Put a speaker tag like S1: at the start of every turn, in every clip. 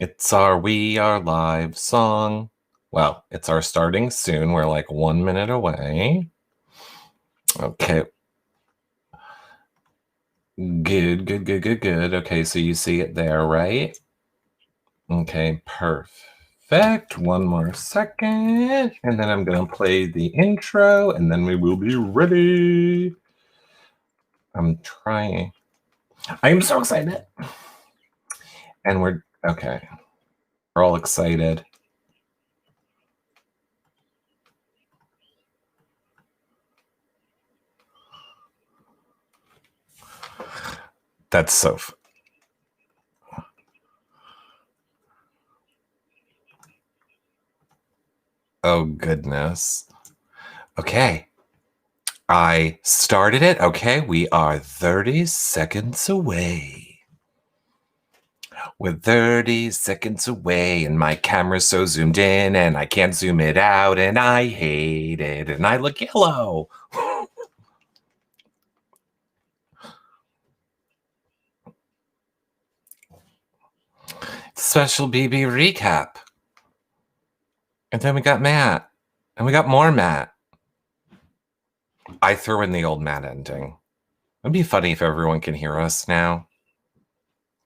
S1: It's our We Are Live song. Well, it's our starting soon. We're like 1 minute away. Okay. Good. Okay, so you see it there, right? Okay, perfect. One more second. And then I'm going to play the intro, and then we will be ready. I'm trying. I am so excited. And we're okay. We're all excited. That's so. Oh, goodness. Okay. I started it. Okay, we are 30 seconds away. We're 30 seconds away, and my camera's so zoomed in, and I can't zoom it out, and I hate it, and I look yellow. Special BB recap. And then we got Matt. And we got more Matt. I threw in the old Matt ending. It'd be funny if everyone can hear us now.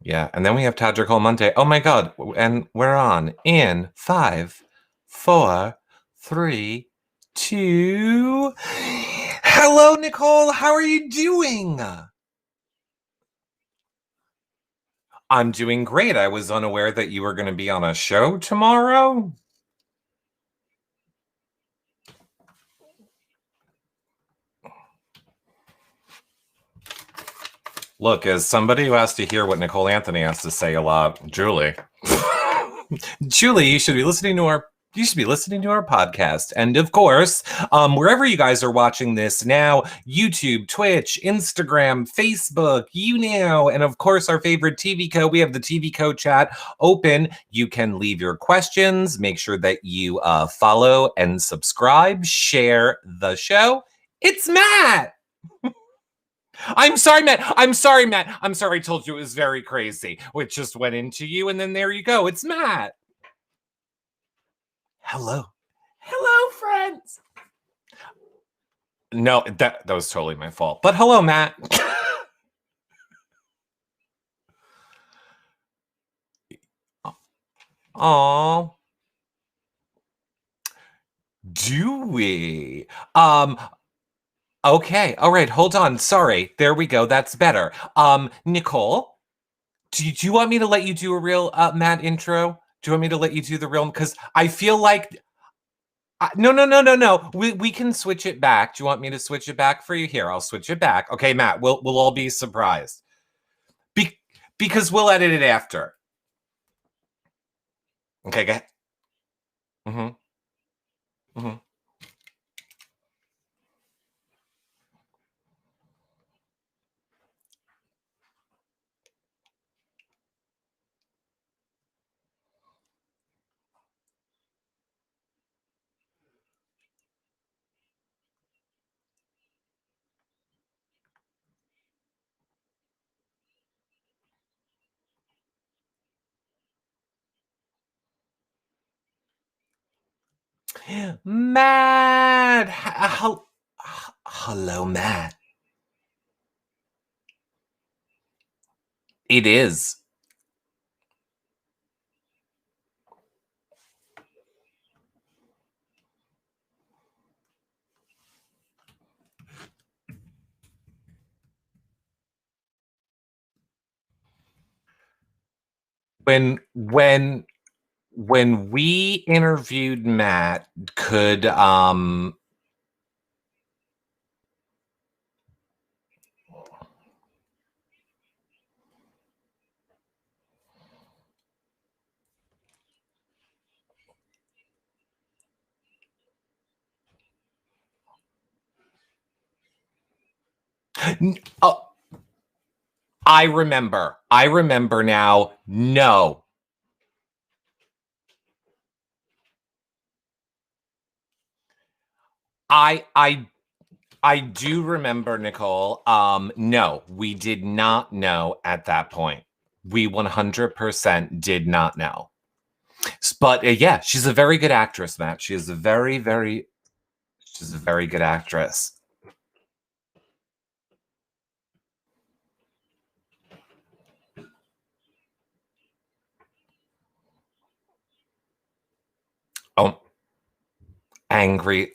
S1: Yeah, and then we have Tadrical Monday. Oh my god, and we're on in 5, 4, 3, 2. Hello, Nicole. How are you doing? I'm doing great. I was unaware that you were going to be on a show tomorrow. Look, as somebody who has to hear what Nicole Anthony has to say a lot, Julie. Julie, you should be listening to our podcast. And of course, wherever you guys are watching this now, YouTube, Twitch, Instagram, Facebook, you know, and of course, our favorite TV Co. We have the TV Co chat open. You can leave your questions. Make sure that you follow and subscribe, share the show. It's Matt. I'm sorry, Matt. I'm sorry I told you it was very crazy. It just went into you, and then there you go. It's Matt. Hello. Hello, friends. No, that was totally my fault. But hello, Matt. Aw. Do we? Okay. All right. Hold on. Sorry. There we go. That's better. Nicole, do you want me to let you do a real Matt intro? Do you want me to let you do the real? Because I feel like no. We can switch it back. Do you want me to switch it back for you? Here, I'll switch it back. Okay, Matt. We'll all be surprised. Because we'll edit it after. Okay, go ahead. Mm-hmm. Matt! Hello, Matt. It is. When we interviewed Matt, could oh, I remember now. No. I do remember, Nicole. No, we did not know at that point. we 100% did not know. But yeah, she's a very good actress, Matt. She is a very, she's a very good actress. Oh, angry.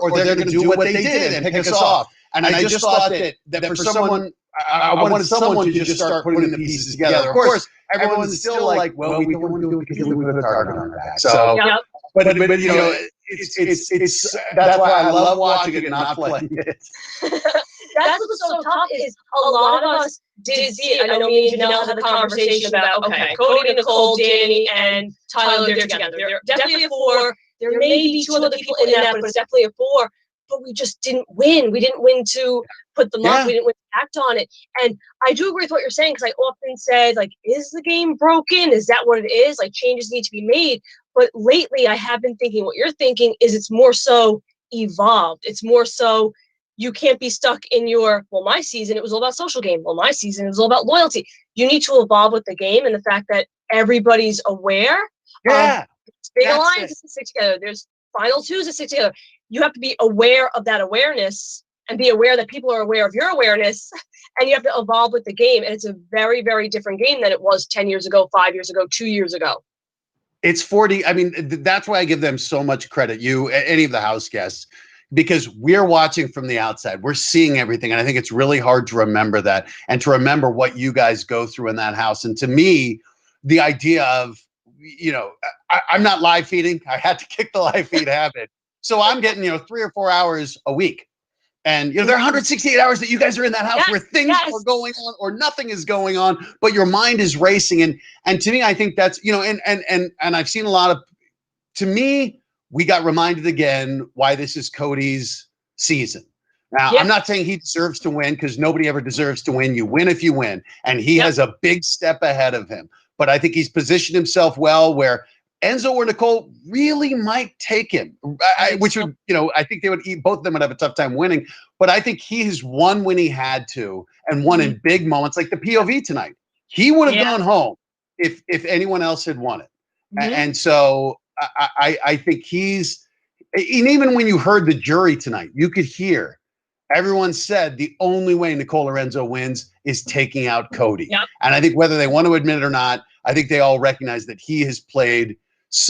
S2: Or they're going to do what they did and pick us off. And I just thought that for someone, I wanted someone to just start putting the pieces together. Of course, everyone's still like, well, we don't want to do it because we put a target on our back. So, but you know, it's that's why I love watching it and not playing it.
S3: That's what's so tough is a lot of us did see it. I know me and Janelle had a conversation about, okay, Cody, Nicole, Danny, and Tyler, they're together. They're definitely a 4. There may be 2 other people in that, but it's definitely a 4. But we just didn't win. We didn't win to put them up. We didn't win to act on it. And I do agree with what you're saying, because I often said, like, is the game broken? Is that what it is? Like, changes need to be made. But lately, I have been thinking what you're thinking is it's more so evolved. It's more so you can't be stuck in your, well, my season, it was all about social game. Well, my season, it was all about loyalty. You need to evolve with the game and the fact that everybody's aware. Big alliances that stick together. There's final 2s that stick together. You have to be aware of that awareness and be aware that people are aware of your awareness, and you have to evolve with the game. And it's a very, very different game than it was 10 years ago, 5 years ago, 2 years ago.
S2: It's 40. I mean, that's why I give them so much credit, you, any of the house guests, because we're watching from the outside. We're seeing everything. And I think it's really hard to remember that and to remember what you guys go through in that house. And to me, the idea of, you know, I'm not live feeding. I had to kick the live feed habit. So I'm getting, 3 or 4 hours a week. And, there are 168 hours that you guys are in that house where things are going on or nothing is going on, but your mind is racing. And to me, I think that's, and I've seen a lot of, to me, we got reminded again why this is Cody's season. Now, I'm not saying he deserves to win, because nobody ever deserves to win. You win if you win. And he has a big step ahead of him. But I think he's positioned himself well where Enzo or Nicole really might take him, which would, I think they would both of them would have a tough time winning. But I think he has won when he had to and won in big moments, like the POV tonight. He would have gone home if anyone else had won it. And so I think he's, and even when you heard the jury tonight, you could hear everyone said the only way Nicole or Enzo wins is taking out Cody. And I think whether they want to admit it or not, I think they all recognize that he has played,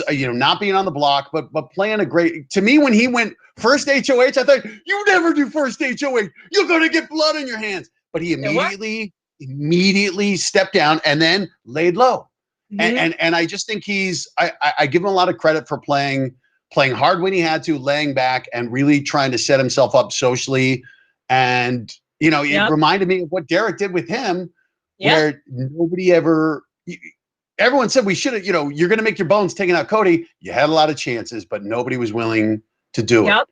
S2: not being on the block, but playing a great, to me, when he went first HOH, I thought, you never do first HOH. You're going to get blood on your hands. But he immediately stepped down and then laid low. And I just think I give him a lot of credit for playing hard when he had to, laying back and really trying to set himself up socially. And, it reminded me of what Derek did with him, where nobody ever, everyone said we should have, you're going to make your bones taking out Cody. You had a lot of chances, but nobody was willing to do it.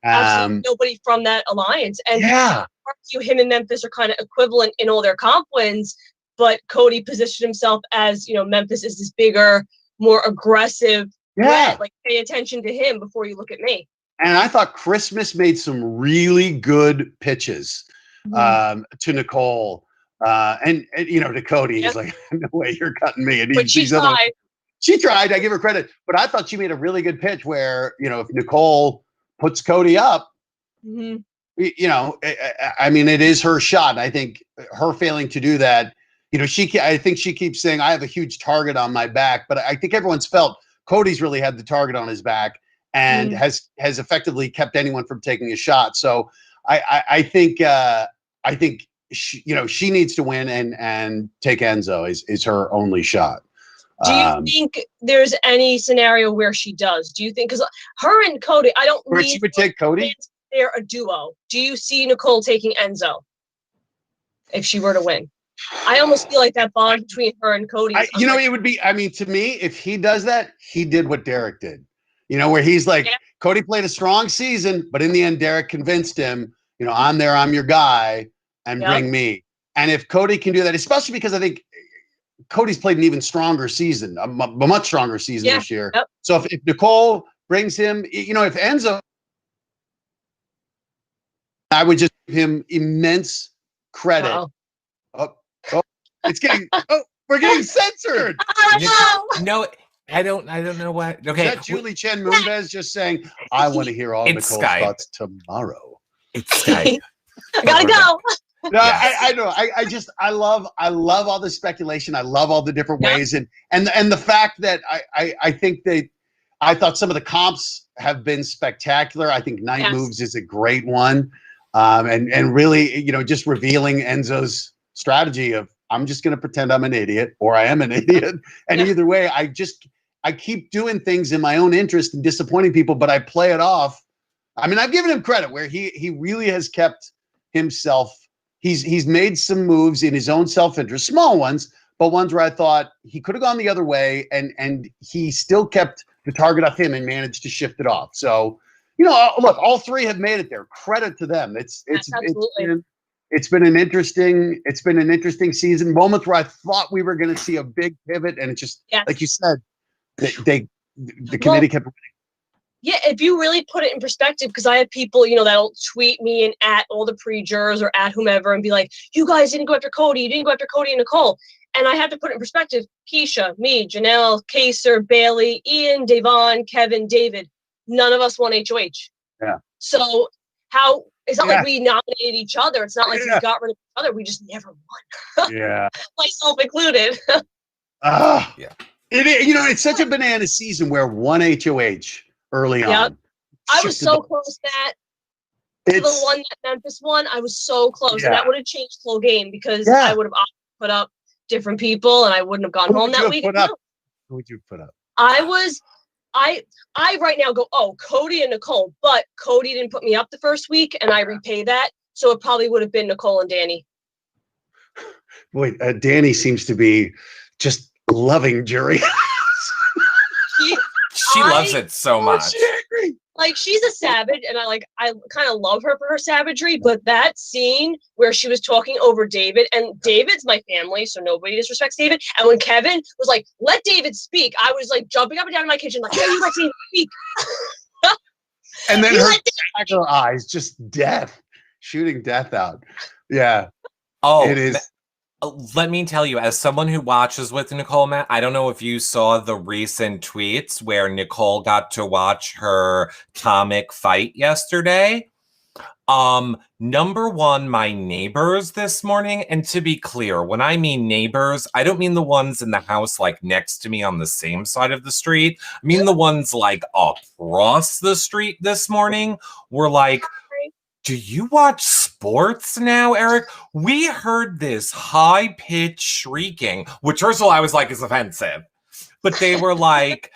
S3: Absolutely nobody from that alliance. And argue him and Memphis are kind of equivalent in all their comp wins, but Cody positioned himself as, Memphis is this bigger, more aggressive threat. Like, pay attention to him before you look at me.
S2: And I thought Christmas made some really good pitches to Nicole and to Cody. He's like, no way you're cutting me. And
S3: she tried.
S2: She tried. I give her credit. But I thought she made a really good pitch where, if Nicole puts Cody up, I mean, it is her shot. I think her failing to do that, I think she keeps saying, I have a huge target on my back, but I think everyone's felt Cody's really had the target on his back and has effectively kept anyone from taking a shot. So I think she needs to win and take Enzo is her only shot.
S3: Do you think there's any scenario where she does? Do you think, because her and Cody, I don't
S2: where she would take Cody?
S3: They're a duo. Do you see Nicole taking Enzo if she were to win? I almost feel like that bond between her and Cody.
S2: It would be, to me, if he does that, he did what Derek did. Where he's like, Cody played a strong season, but in the end, Derek convinced him, I'm there, I'm your guy, and bring me. And if Cody can do that, especially because I think Cody's played an even stronger season, a much stronger season this year. Yep. So if Nicole brings him, if Enzo, I would just give him immense credit. Oh, it's getting, we're getting censored.
S1: No, I don't know what. Okay.
S2: Is that Julie Chen Moonves just saying, I want to hear all Nicole's thoughts tomorrow?
S1: It's Skype.
S3: I gotta go.
S2: No, yes. I know. I love all the speculation. I love all the different ways, and the fact that I think I thought some of the comps have been spectacular. I think Night Moves is a great one, and really, just revealing Enzo's strategy of I'm just going to pretend I'm an idiot or I am an idiot, and either way, I keep doing things in my own interest and disappointing people, but I play it off. I mean, I've given him credit where he really has kept himself. He's made some moves in his own self-interest, small ones, but ones where I thought he could have gone the other way, and he still kept the target off him and managed to shift it off. So, look, all three have made it there. Credit to them. It's been an interesting season. Moments where I thought we were going to see a big pivot, and it just like you said, the committee kept winning.
S3: Yeah, if you really put it in perspective, because I have people, that'll tweet me and at all the pre-jurors or at whomever and be like, you guys didn't go after Cody. You didn't go after Cody and Nicole. And I have to put it in perspective. Keisha, me, Janelle, Kaser, Bailey, Ian, Devon, Kevin, David, none of us won HOH.
S2: Yeah.
S3: So it's not like we nominated each other. It's not like we got rid of each other. We just never won.
S2: Yeah.
S3: Myself included.
S2: It's such a banana season where one HOH early on.
S3: I was so close to the one that Memphis won. I was so close. And that would have changed the whole game because I would have put up different people and I wouldn't have gone home that week.
S2: Who would you put up?
S3: I right now go, Cody and Nicole, but Cody didn't put me up the first week and I repay that. So it probably would have been Nicole and Danny.
S2: Wait, Danny seems to be just loving jury.
S1: She loves it so much.
S3: Like, she's a savage, and I kind of love her for her savagery, but that scene where she was talking over David, and David's my family, so nobody disrespects David, and when Kevin was like, let David speak, I was like jumping up and down in my kitchen like, yeah, you let David speak.
S2: And then her eyes, just shooting death out. Yeah.
S1: Oh,
S2: it is.
S1: Let me tell you, as someone who watches with Nicole, Matt, I don't know if you saw the recent tweets where Nicole got to watch her comic fight yesterday. Number one, my neighbors this morning, and to be clear, when I mean neighbors, I don't mean the ones in the house like next to me on the same side of the street. I mean the ones like across the street this morning were like, do you watch sports now, Eric? We heard this high-pitched shrieking, which first of all, I was like, is offensive. But they were like,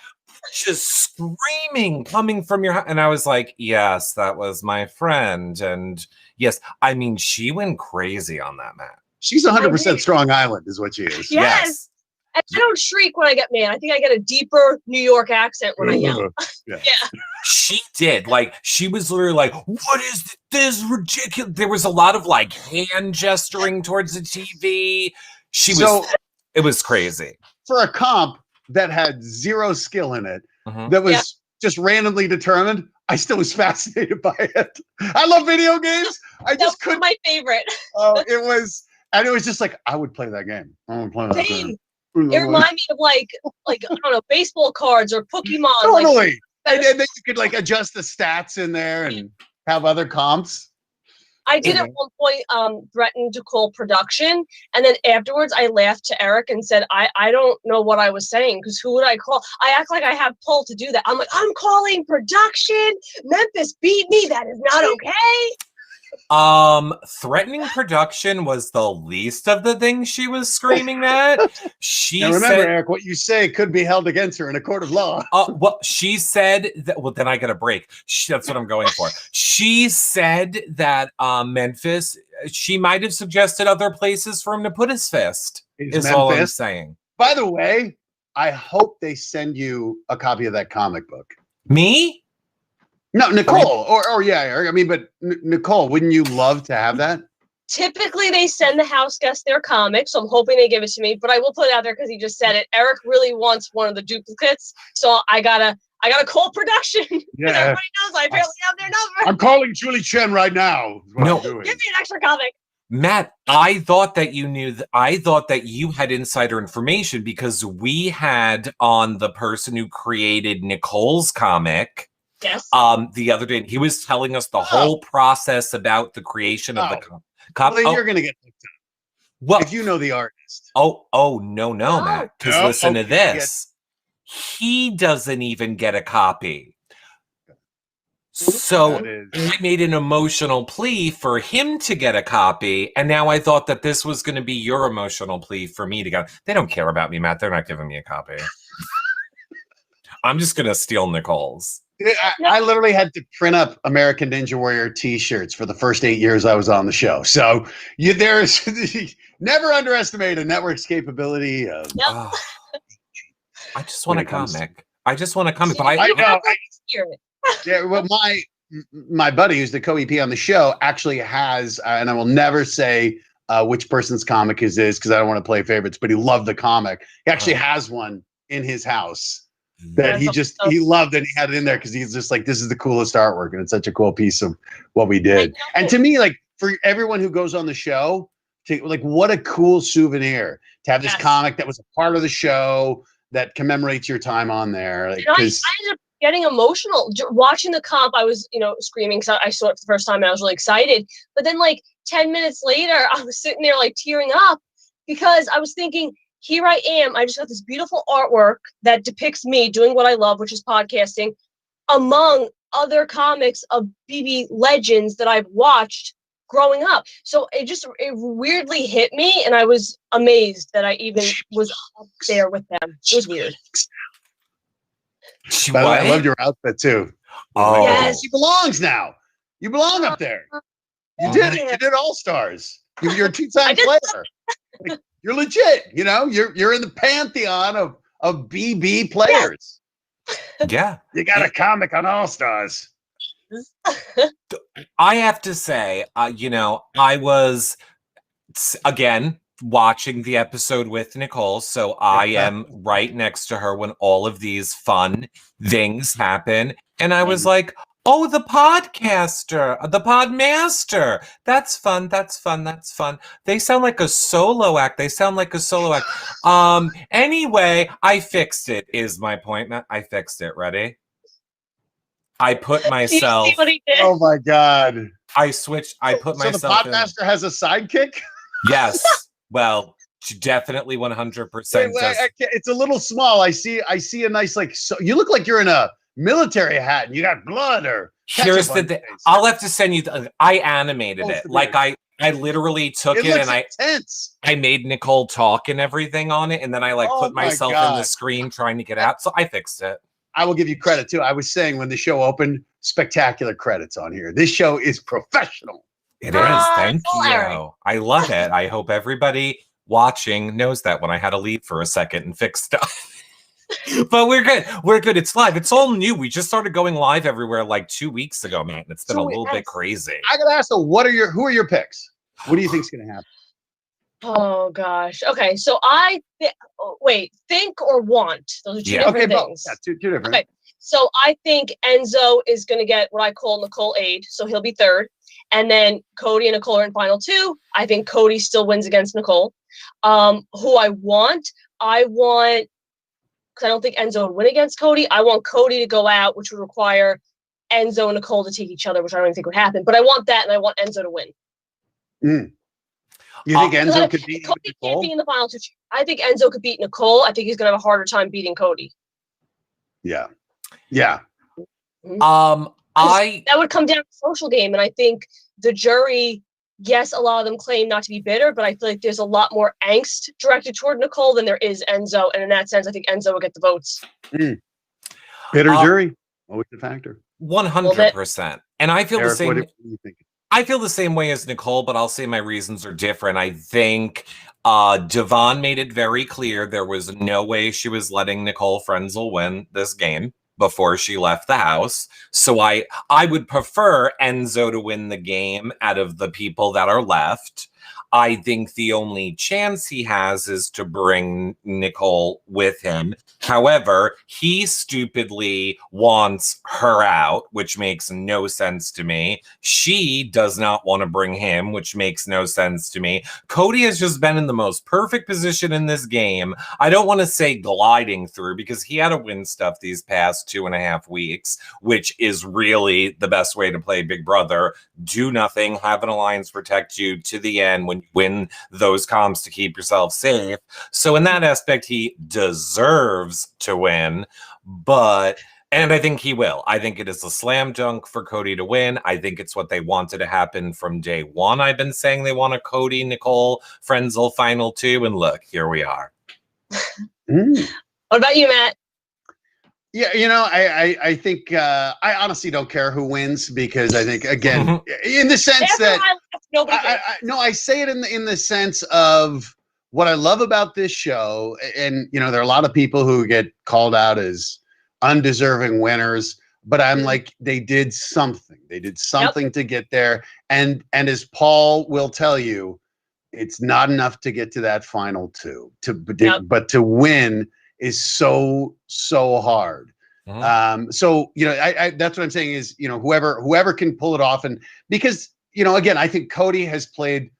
S1: just screaming coming from your house. And I was like, yes, that was my friend. And yes, I mean, she went crazy on that, Matt.
S2: She's 100% Strong Island is what she is.
S3: Yes. I don't shriek when I get mad. I think I get a deeper New York accent when I yell.
S2: Yeah.
S1: She did. Like, she was literally like, what is this ridiculous? There was a lot of like hand gesturing towards the TV. It was crazy.
S2: For a comp that had zero skill in it, that was just randomly determined, I still was fascinated by it. I love video games.
S3: That's my favorite.
S2: It was just like, I would play that game. I would play that game.
S3: It reminded me of like I don't know, baseball cards or Pokemon.
S2: Totally. And then you could like adjust the stats in there and have other comps.
S3: I did at one point threaten to call production, and then afterwards I laughed to Eric and said, I don't know what I was saying, because who would I call? I act like I have pull to do that. I'm like, I'm calling production. Memphis beat me. That is not okay.
S1: Threatening production was the least of the things she was screaming at. She
S2: now remember,
S1: said,
S2: Eric, what you say could be held against her in a court of law.
S1: well, she said that, well, then I get a break. That's what I'm going for. She said that Memphis, she might have suggested other places for him to put his fist, is all I'm saying.
S2: By the way, I hope they send you a copy of that comic book.
S1: Me?
S2: No, Nicole, or yeah, Eric. I mean, but Nicole, wouldn't you love to have that?
S3: Typically, they send the house guests their comics, so I'm hoping they give it to me. But I will put it out there because he just said it. Eric really wants one of the duplicates, so I gotta call production.
S2: Yeah,
S3: everybody knows I barely have their number.
S2: I'm calling Julie Chen right now.
S1: No,
S3: give me an extra comic.
S1: Matt, I thought that you knew. I thought that you had insider information because we had on the person who created Nicole's comic.
S3: Yes.
S1: The other day, he was telling us the whole process about the creation of the comic.
S2: Well, then you're gonna get hooked up.
S1: Well,
S2: if you know the artist.
S1: No, Matt. Because listen to this. He doesn't even get a copy. So I made an emotional plea for him to get a copy, and now I thought that this was going to be your emotional plea for me to get. They don't care about me, Matt. They're not giving me a copy. I'm just going to steal Nicole's.
S2: I literally had to print up American Ninja Warrior t-shirts for the first 8 years I was on the show. So there's never underestimate a network's capability of.
S1: I just want a comic. I just want a comic. But I
S2: know. Yeah, well, my buddy, who's the co-EP on the show, actually has, and I will never say which person's comic is because I don't want to play favorites, but he loved the comic. He actually has one in his house that he loved, and he had it in there because he's just like, this is the coolest artwork, and it's such a cool piece of what we did. And to me, like, for everyone who goes on the show, what a cool souvenir to have this comic that was a part of the show that commemorates your time on there. Like,
S3: I ended up getting emotional watching the comp. I was, screaming because I saw it for the first time and I was really excited. But then, like 10 minutes later, I was sitting there like tearing up because I was thinking, here I am. I just got this beautiful artwork that depicts me doing what I love, which is podcasting, among other comics of BB legends that I've watched growing up. So it weirdly hit me, and I was amazed that I even was up there with them. It was weird.
S2: I loved your outfit too.
S1: Oh,
S2: yes, he belongs now. You belong up there. You did it. You did All Stars. You're a two-time player. You're legit. You're in the pantheon of BB players.
S1: Yeah,
S2: you got a comic on All Stars.
S1: I have to say, I was again watching the episode with Nicole, so I am right next to her when all of these fun things happen, and I was like, oh, the podcaster, the podmaster. That's fun. They sound like a solo act. Anyway, I fixed it, is my point, Matt. I fixed it. Ready? I put myself.
S3: You see what he did?
S2: Oh my God.
S1: I switched. I put myself.
S2: So the podmaster has a sidekick?
S1: Yes. Well, definitely 100%.
S2: It's a little small. I see a nice, you look like you're in a military hat and you got blood or.
S1: Here's the thing. I'll have to send you. I animated it. Like I literally took it and I made Nicole talk and everything on it, and then I put myself in the screen trying to get out. So I fixed it.
S2: I will give you credit too. I was saying when the show opened, spectacular credits on here. This show is professional.
S1: It is. Thank you. I love it. I hope everybody watching knows that when I had to leave for a second and fix stuff. But we're good. We're good. It's live. It's all new. We just started going live everywhere 2 weeks ago, man. It's been a little bit crazy.
S2: I gotta ask though, who are your picks? What do you think's gonna happen?
S3: Oh gosh. Okay, so think or want. Those are two different things.
S2: Yeah, two different.
S3: Okay, so I think Enzo is going to get what I call Nicole Aid, so he'll be third, and then Cody and Nicole are in final two. I think Cody still wins against Nicole. Who I want, because I don't think Enzo would win against Cody. I want Cody to go out, which would require Enzo and Nicole to take each other, which I don't even think would happen. But I want that, and I want Enzo to win.
S2: You think Enzo could beat
S3: Cody
S2: Nicole?
S3: can't be in the final two. I think Enzo could beat Nicole. I think he's going to have a harder time beating Cody.
S2: Yeah.
S3: That would come down to social game, and I think the jury, yes, a lot of them claim not to be bitter, but I feel like there's a lot more angst directed toward Nicole than there is Enzo, and in that sense, I think Enzo would get the votes.
S2: Bitter jury, always a factor.
S1: 100%. And I feel
S2: Eric,
S1: the same.
S2: what do you think?
S1: I feel the same way as Nicole, but I'll say my reasons are different. I think Devon made it very clear there was no way she was letting Nicole Frenzel win this game before she left the house. So I would prefer Enzo to win the game out of the people that are left. I think the only chance he has is to bring Nicole with him. However, he stupidly wants her out, which makes no sense to me. She does not want to bring him, which makes no sense to me. Cody has just been in the most perfect position in this game. I don't want to say gliding through, because he had to win stuff these past 2.5 weeks, which is really the best way to play Big Brother. Do nothing, have an alliance protect you to the end when you win those comms to keep yourself safe. So in that aspect, he deserves to win, and I think he will. I think it is a slam dunk for Cody to win. I think it's what they wanted to happen from day one. I've been saying they want a Cody, Nicole, Frenzel final two, and look, here we are.
S3: What about you, Matt?
S2: Yeah, I think I honestly don't care who wins, because I think, again, in the sense that I say it in the sense of what I love about this show, and there are a lot of people who get called out as undeserving winners, but I'm like, they did something. They did something to get there, and as Paul will tell you, it's not enough to get to that final two. But to win is so hard. So that's what I'm saying is, whoever can pull it off, and because again, I think Cody has played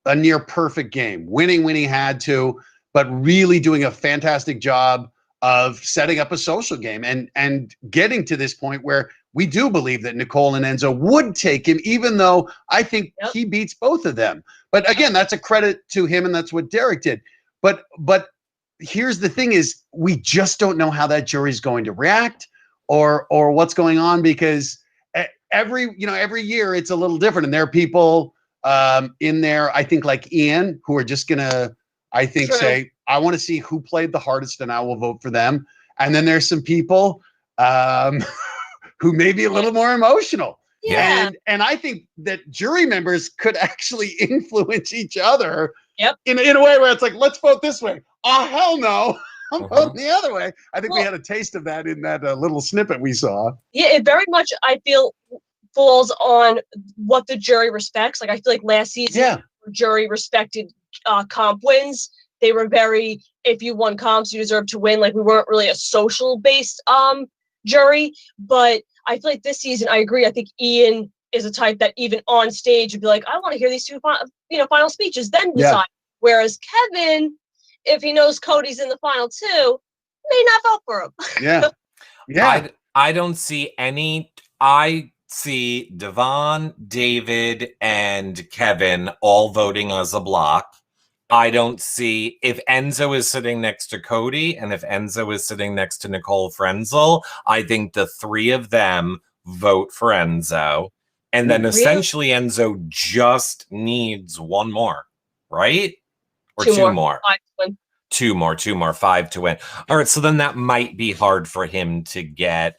S2: a near perfect game, winning when he had to, but really doing a fantastic job of setting up a social game and getting to this point where we do believe that Nicole and Enzo would take him, even though I think he beats both of them. But again, that's a credit to him, and that's what Derek did. But here's the thing is, we just don't know how that jury's going to react or what's going on, because every year it's a little different. And there are people in there, I think, like Ian, who are just gonna, I think, say, I want to see who played the hardest and I will vote for them. And then there's some people who may be a little more emotional. And I think that jury members could actually influence each other in a way where it's like, let's vote this way. Oh, hell no. I'm voting the other way. I think we had a taste of that in that little snippet we saw. Yeah,
S3: it very much, I feel, falls on what the jury respects. Like, I feel like last season, jury respected comp wins. They were very, if you won comps, you deserve to win. Like, we weren't really a social-based jury. But I feel like this season, I agree. I think Ian is a type that even on stage would be like, I want to hear these two final speeches, then decide. Whereas Kevin, if he knows Cody's in the final two, may not vote for him.
S1: I don't see any. I see Devon, David, and Kevin all voting as a block. I don't see, if Enzo is sitting next to Cody and if Enzo is sitting next to Nicole Frenzel, I think the three of them vote for Enzo. And then essentially Enzo just needs one more, right? Or two more. Two more, 5 to win. All right, so then that might be hard for him to get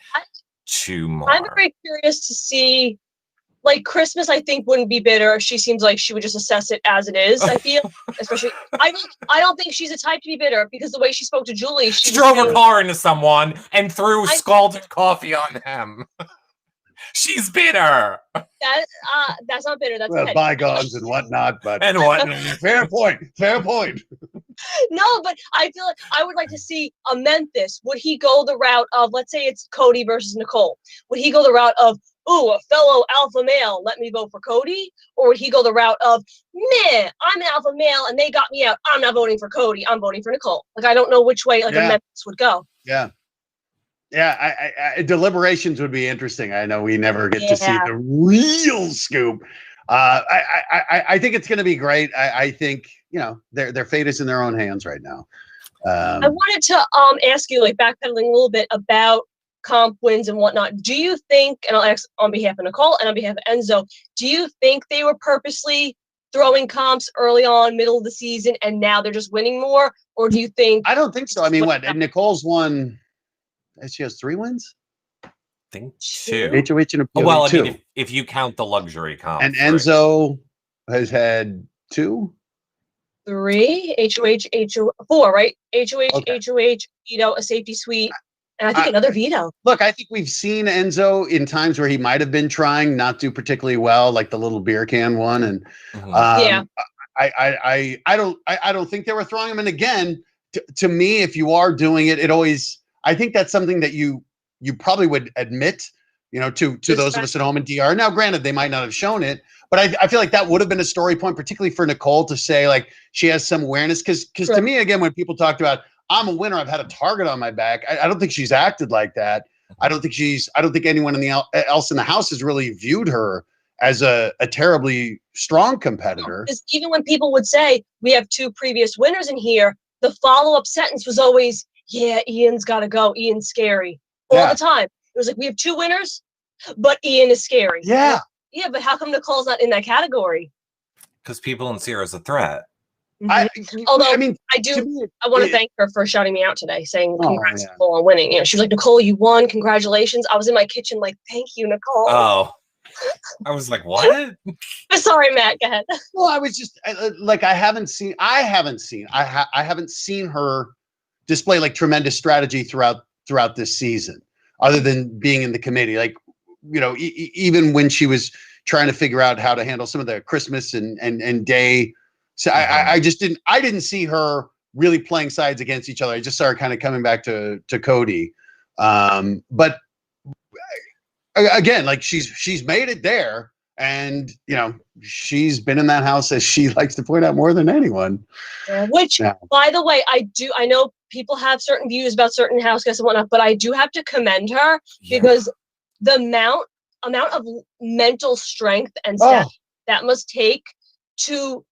S1: 2 more.
S3: I'm very curious to see, like, Christmas, I think, wouldn't be bitter. She seems like she would just assess it as it is, I feel. Especially, I don't think she's a type to be bitter, because the way she spoke to Julie, she
S1: drove her car into someone and threw scalded coffee on him. She's bitter.
S3: That's not bitter. That's
S2: bygones and whatnot. But fair point.
S3: No, but I feel like I would like to see a Memphis. Would he go the route of, let's say it's Cody versus Nicole? Would he go the route of, ooh, a fellow alpha male, let me vote for Cody? Or would he go the route of, meh, I'm an alpha male and they got me out. I'm not voting for Cody. I'm voting for Nicole. Like, I don't know which way a Memphis would go.
S2: Yeah. Deliberations would be interesting. I know we never get to see the real scoop. I think it's going to be great. I think their fate is in their own hands right now.
S3: I wanted to ask you, like, backpedaling a little bit about comp wins and whatnot. Do you think, and I'll ask on behalf of Nicole and on behalf of Enzo, do you think they were purposely throwing comps early on, middle of the season, and now they're just winning more? Or do you think?
S2: I don't think so. I mean, what? Nicole's won. She has 3 wins.
S1: I think 2.
S2: HOH and a
S1: well, I
S2: 2.
S1: mean, if you count the luxury comp.
S2: And Enzo has had 2.
S3: 3, HOH, 4, right? HOH, veto, a safety suite, and I think another veto.
S2: Look, I think we've seen Enzo in times where he might have been trying, not do particularly well, like the little beer can one. And I don't think they were throwing him. And again, to me, if you are doing it, I think that's something that you probably would admit, to those of us at home in DR. Now, granted, they might not have shown it, but I feel like that would have been a story point, particularly for Nicole, to say like she has some awareness. Because to me, again, when people talked about I'm a winner, I've had a target on my back, I don't think she's acted like that. I don't think anyone else in the house has really viewed her as a terribly strong competitor.
S3: Because even when people would say we have 2 previous winners in here, the follow-up sentence was always, yeah, Ian's got to go. Ian's scary all the time. It was like, we have 2 winners, but Ian is scary.
S2: Yeah.
S3: Yeah, but how come Nicole's not in that category?
S1: Because people don't see her as a threat.
S3: Although I want to thank her for shouting me out today, saying congrats, Nicole, on winning. She was like, Nicole, you won. Congratulations. I was in my kitchen like, thank you, Nicole.
S1: Oh, I was like, what?
S3: Sorry, Matt. Go ahead.
S2: Well, I was just like, I haven't seen her display like tremendous strategy throughout this season, other than being in the committee. Like, even when she was trying to figure out how to handle some of the Christmas and day. So I didn't see her really playing sides against each other. I just saw her kind of coming back to Cody. But again, like she's made it there, and she's been in that house, as she likes to point out, more than anyone.
S3: By the way, I know people have certain views about certain house guests and whatnot, but I do have to commend her because the amount of mental strength and stuff that must take to.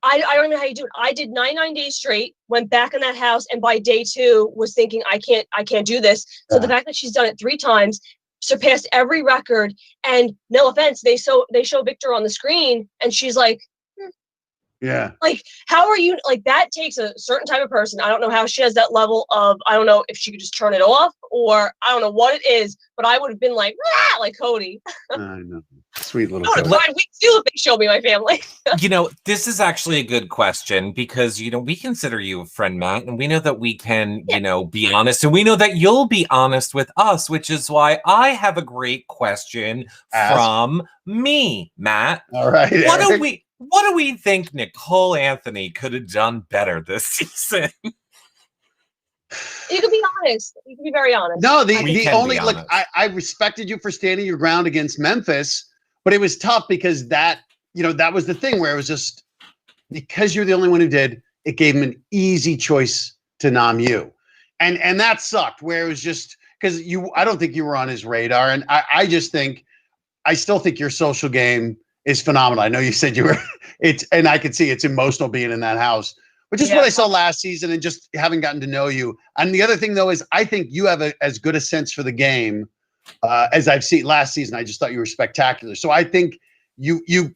S3: I don't know how you do it. I did 99 days straight, went back in that house, and by day 2 was thinking I can't do this. So the fact that she's done it 3 times, surpassed every record, and no offense, they show Victor on the screen, and she's like,
S2: yeah.
S3: Like, how are you? Like, that takes a certain type of person. I don't know how she has that level of. I don't know if she could just turn it off, or I don't know what it is. But I would have been like Cody.
S2: I know, sweet little.
S3: I would have cried weeks too if they showed me my family.
S1: This is actually a good question because we consider you a friend, Matt, and we know that we can, be honest, and we know that you'll be honest with us, which is why I have a great question from me, Matt.
S2: All right.
S1: What do we think Nicole Anthony could have done better this season?
S3: You can be honest. You can be very honest.
S2: No, the only look, I respected you for standing your ground against Memphis, but it was tough because that was the thing where it was just because you're the only one who did, it gave him an easy choice to nom you. And that sucked, where it was just because I don't think you were on his radar. And I still think your social game is phenomenal. I know you said you were, and I could see it's emotional being in that house, which is what I saw last season and just having gotten to know you. And the other thing though, is I think you have as good a sense for the game as I've seen last season. I just thought you were spectacular. So I think it's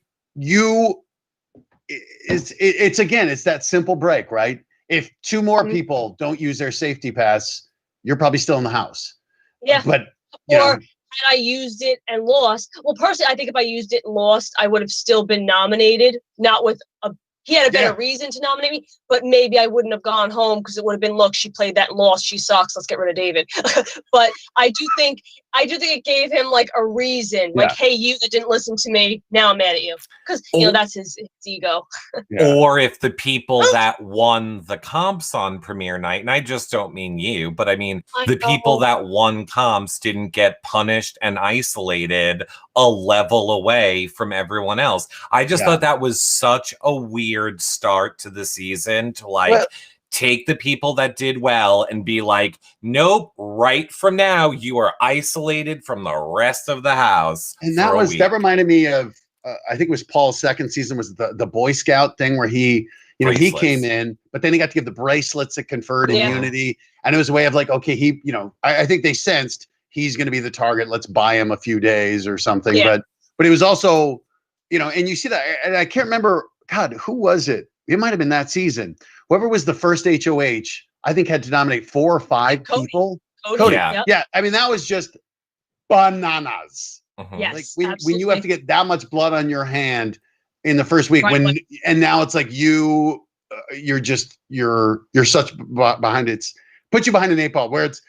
S2: that simple break, right? If 2 more people don't use their safety pass, you're probably still in the house.
S3: Yeah.
S2: But
S3: had I used it and lost, well, personally, I think if I used it and lost, I would have still been nominated. Not with he had a better reason to nominate me, but maybe I wouldn't have gone home because it would have been, look, she played that and lost. She sucks. Let's get rid of David. But I do think it gave him like a reason, like, hey, you that didn't listen to me, now I'm mad at you, because that's his ego.
S1: Or if the people that won the comps on premiere night, and I just don't mean you, but I mean the people that won comps didn't get punished and isolated a level away from everyone else. I just thought that was such a weird start to the season to take the people that did well and be like, nope, right from now, you are isolated from the rest of the house.
S2: And
S1: for a week.
S2: that reminded me of, I think it was Paul's second season was the Boy Scout thing where he, you know, he came in, but then he got to give the bracelets that conferred immunity. And it was a way of like, okay, he, you know, I think they sensed he's going to be the target. Let's buy him a few days or something.
S3: Yeah.
S2: But it was also, you know, and you see that, and I can't remember, God, who was it? It might've been that season. Whoever was the first HOH, I think had to nominate 4 or 5 people.
S3: Cody.
S2: Yeah. I mean, that was just bananas.
S3: Yes,
S2: like when you have to get that much blood on your hand in the first week, and now it's like you're such behind it. Put you behind an 8 ball where it's,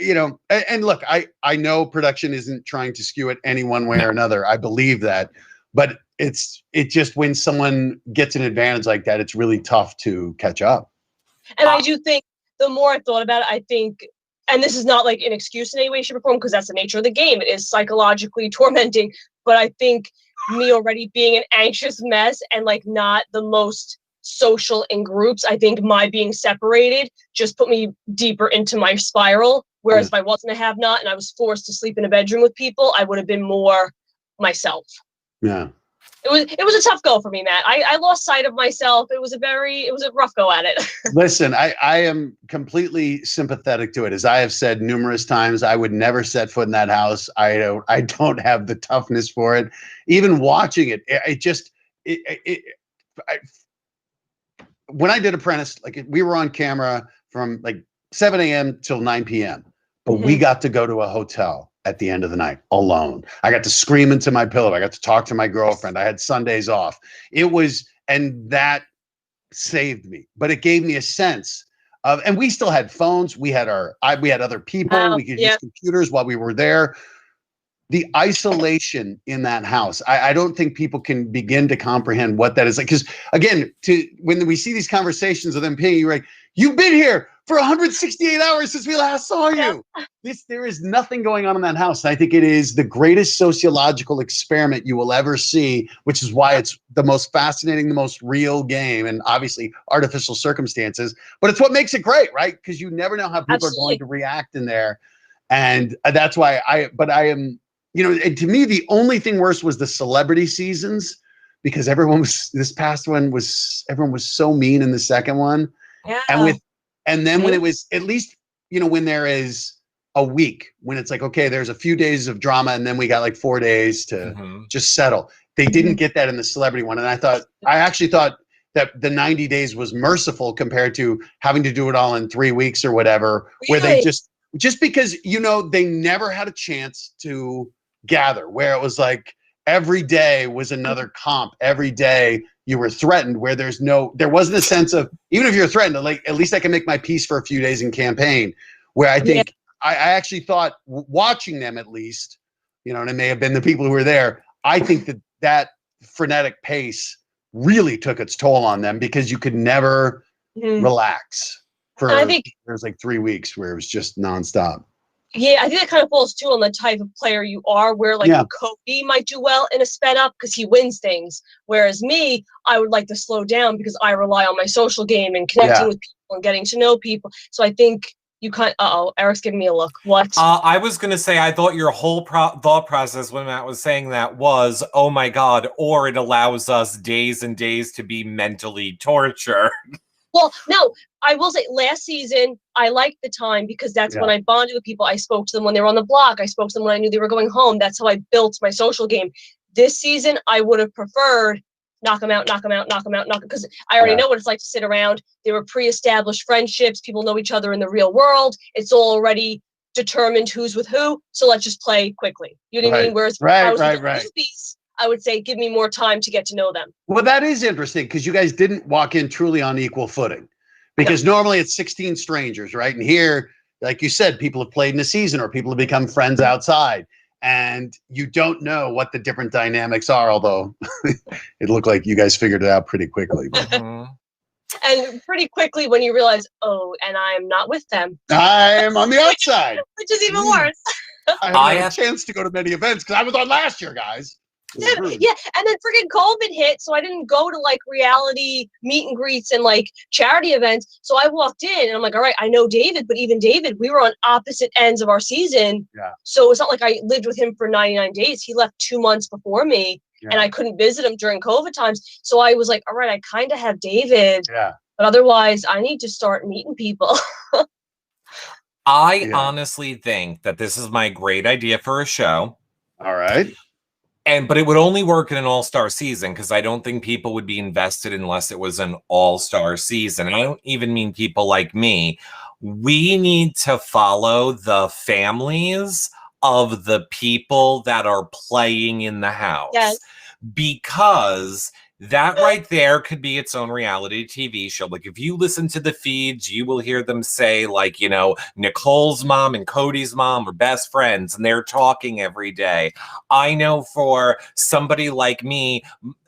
S2: you know, and look, I know production isn't trying to skew it any one way or another. I believe that, but it just when someone gets an advantage like that, it's really tough to catch up.
S3: And I do think the more I thought about it, I think, and this is not like an excuse in any way, shape, or form, because that's the nature of the game. It is psychologically tormenting. But I think me already being an anxious mess and like not the most social in groups, I think my being separated just put me deeper into my spiral. Whereas if I wasn't a have-not and I was forced to sleep in a bedroom with people, I would have been more myself.
S2: Yeah.
S3: It was a tough go for me, Matt. I lost sight of myself. It was a rough go at it.
S2: Listen, I am completely sympathetic to it. As I have said numerous times, I would never set foot in that house. I don't have the toughness for it. Even watching it, when I did Apprentice, like we were on camera from like 7 a.m. till 9 p.m. But we got to go to a hotel at the end of the night alone. I got to scream into my pillow. I got to talk to my girlfriend. I had Sundays off. And that saved me, but it gave me a sense of, and we still had phones. We had we had other people. We could use computers while we were there. The isolation in that house, I don't think people can begin to comprehend what that is like. Because again, when we see these conversations of them paying you, right? You've been here for 168 hours since we last saw you. There is nothing going on in that house. And I think it is the greatest sociological experiment you will ever see, which is why it's the most fascinating, the most real game, and obviously artificial circumstances. But it's what makes it great, right? Because you never know how people are going to react in there. And that's why I am, you know, and to me, the only thing worse was the celebrity seasons, because everyone was so mean in the second one. Yeah. And then when it was, at least, you know, when there is a week, when it's like, okay, there's a few days of drama and then we got like 4 days to just settle. They didn't get that in the celebrity one. And I actually thought that the 90 days was merciful compared to having to do it all in 3 weeks or whatever, where they just because, you know, they never had a chance to gather, where it was like every day was another comp. Every day you were threatened, where there wasn't a sense of, even if you're threatened, like, at least I can make my peace for a few days in campaign, where I think I actually thought watching them, at least, you know, and it may have been the people who were there, I think that frenetic pace really took its toll on them, because you could never relax for, there's like 3 weeks where it was just nonstop.
S3: Yeah, I think that kind of falls too on the type of player you are, where like Cody might do well in a sped up because he wins things. Whereas me, I would like to slow down because I rely on my social game and connecting with people and getting to know people. So I think you Eric's giving me a look. What?
S1: I was going to say, I thought your whole thought process when Matt was saying that was, oh my God, or it allows us days and days to be mentally tortured.
S3: Well, no, I will say last season, I liked the time because that's when I bonded with people. I spoke to them when they were on the block. I spoke to them when I knew they were going home. That's how I built my social game. This season, I would have preferred knock them out, because I already know what it's like to sit around. They were pre-established friendships. People know each other in the real world. It's already determined who's with who. So let's just play quickly. You know what I mean? Whereas I would say, give me more time to get to know them.
S2: Well, that is interesting, because you guys didn't walk in truly on equal footing, because normally it's 16 strangers, right? And here, like you said, people have played in a season, or people have become friends outside, and you don't know what the different dynamics are, although it looked like you guys figured it out pretty quickly.
S3: And pretty quickly when you realize, oh, and I'm not with them.
S2: I'm on the outside.
S3: Which is even worse.
S2: I haven't had a chance to go to many events because I was on last year, guys.
S3: Yeah, and then freaking COVID hit, so I didn't go to like reality meet and greets and like charity events. So I walked in and I'm like, all right, I know David, but even David, we were on opposite ends of our season.
S2: Yeah.
S3: So it's not like I lived with him for 99 days. He left 2 months before me, and I couldn't visit him during COVID times. So I was like, all right, I kind of have David, but otherwise I need to start meeting people.
S1: I honestly think that this is my great idea for a show.
S2: All right.
S1: But it would only work in an all-star season because I don't think people would be invested unless it was an all-star season. And I don't even mean people like me. We need to follow the families of the people that are playing in the house.
S3: Yes.
S1: Because that right there could be its own reality TV show. Like if you listen to the feeds, you will hear them say like, you know, Nicole's mom and Cody's mom are best friends and they're talking every day. I know for somebody like me,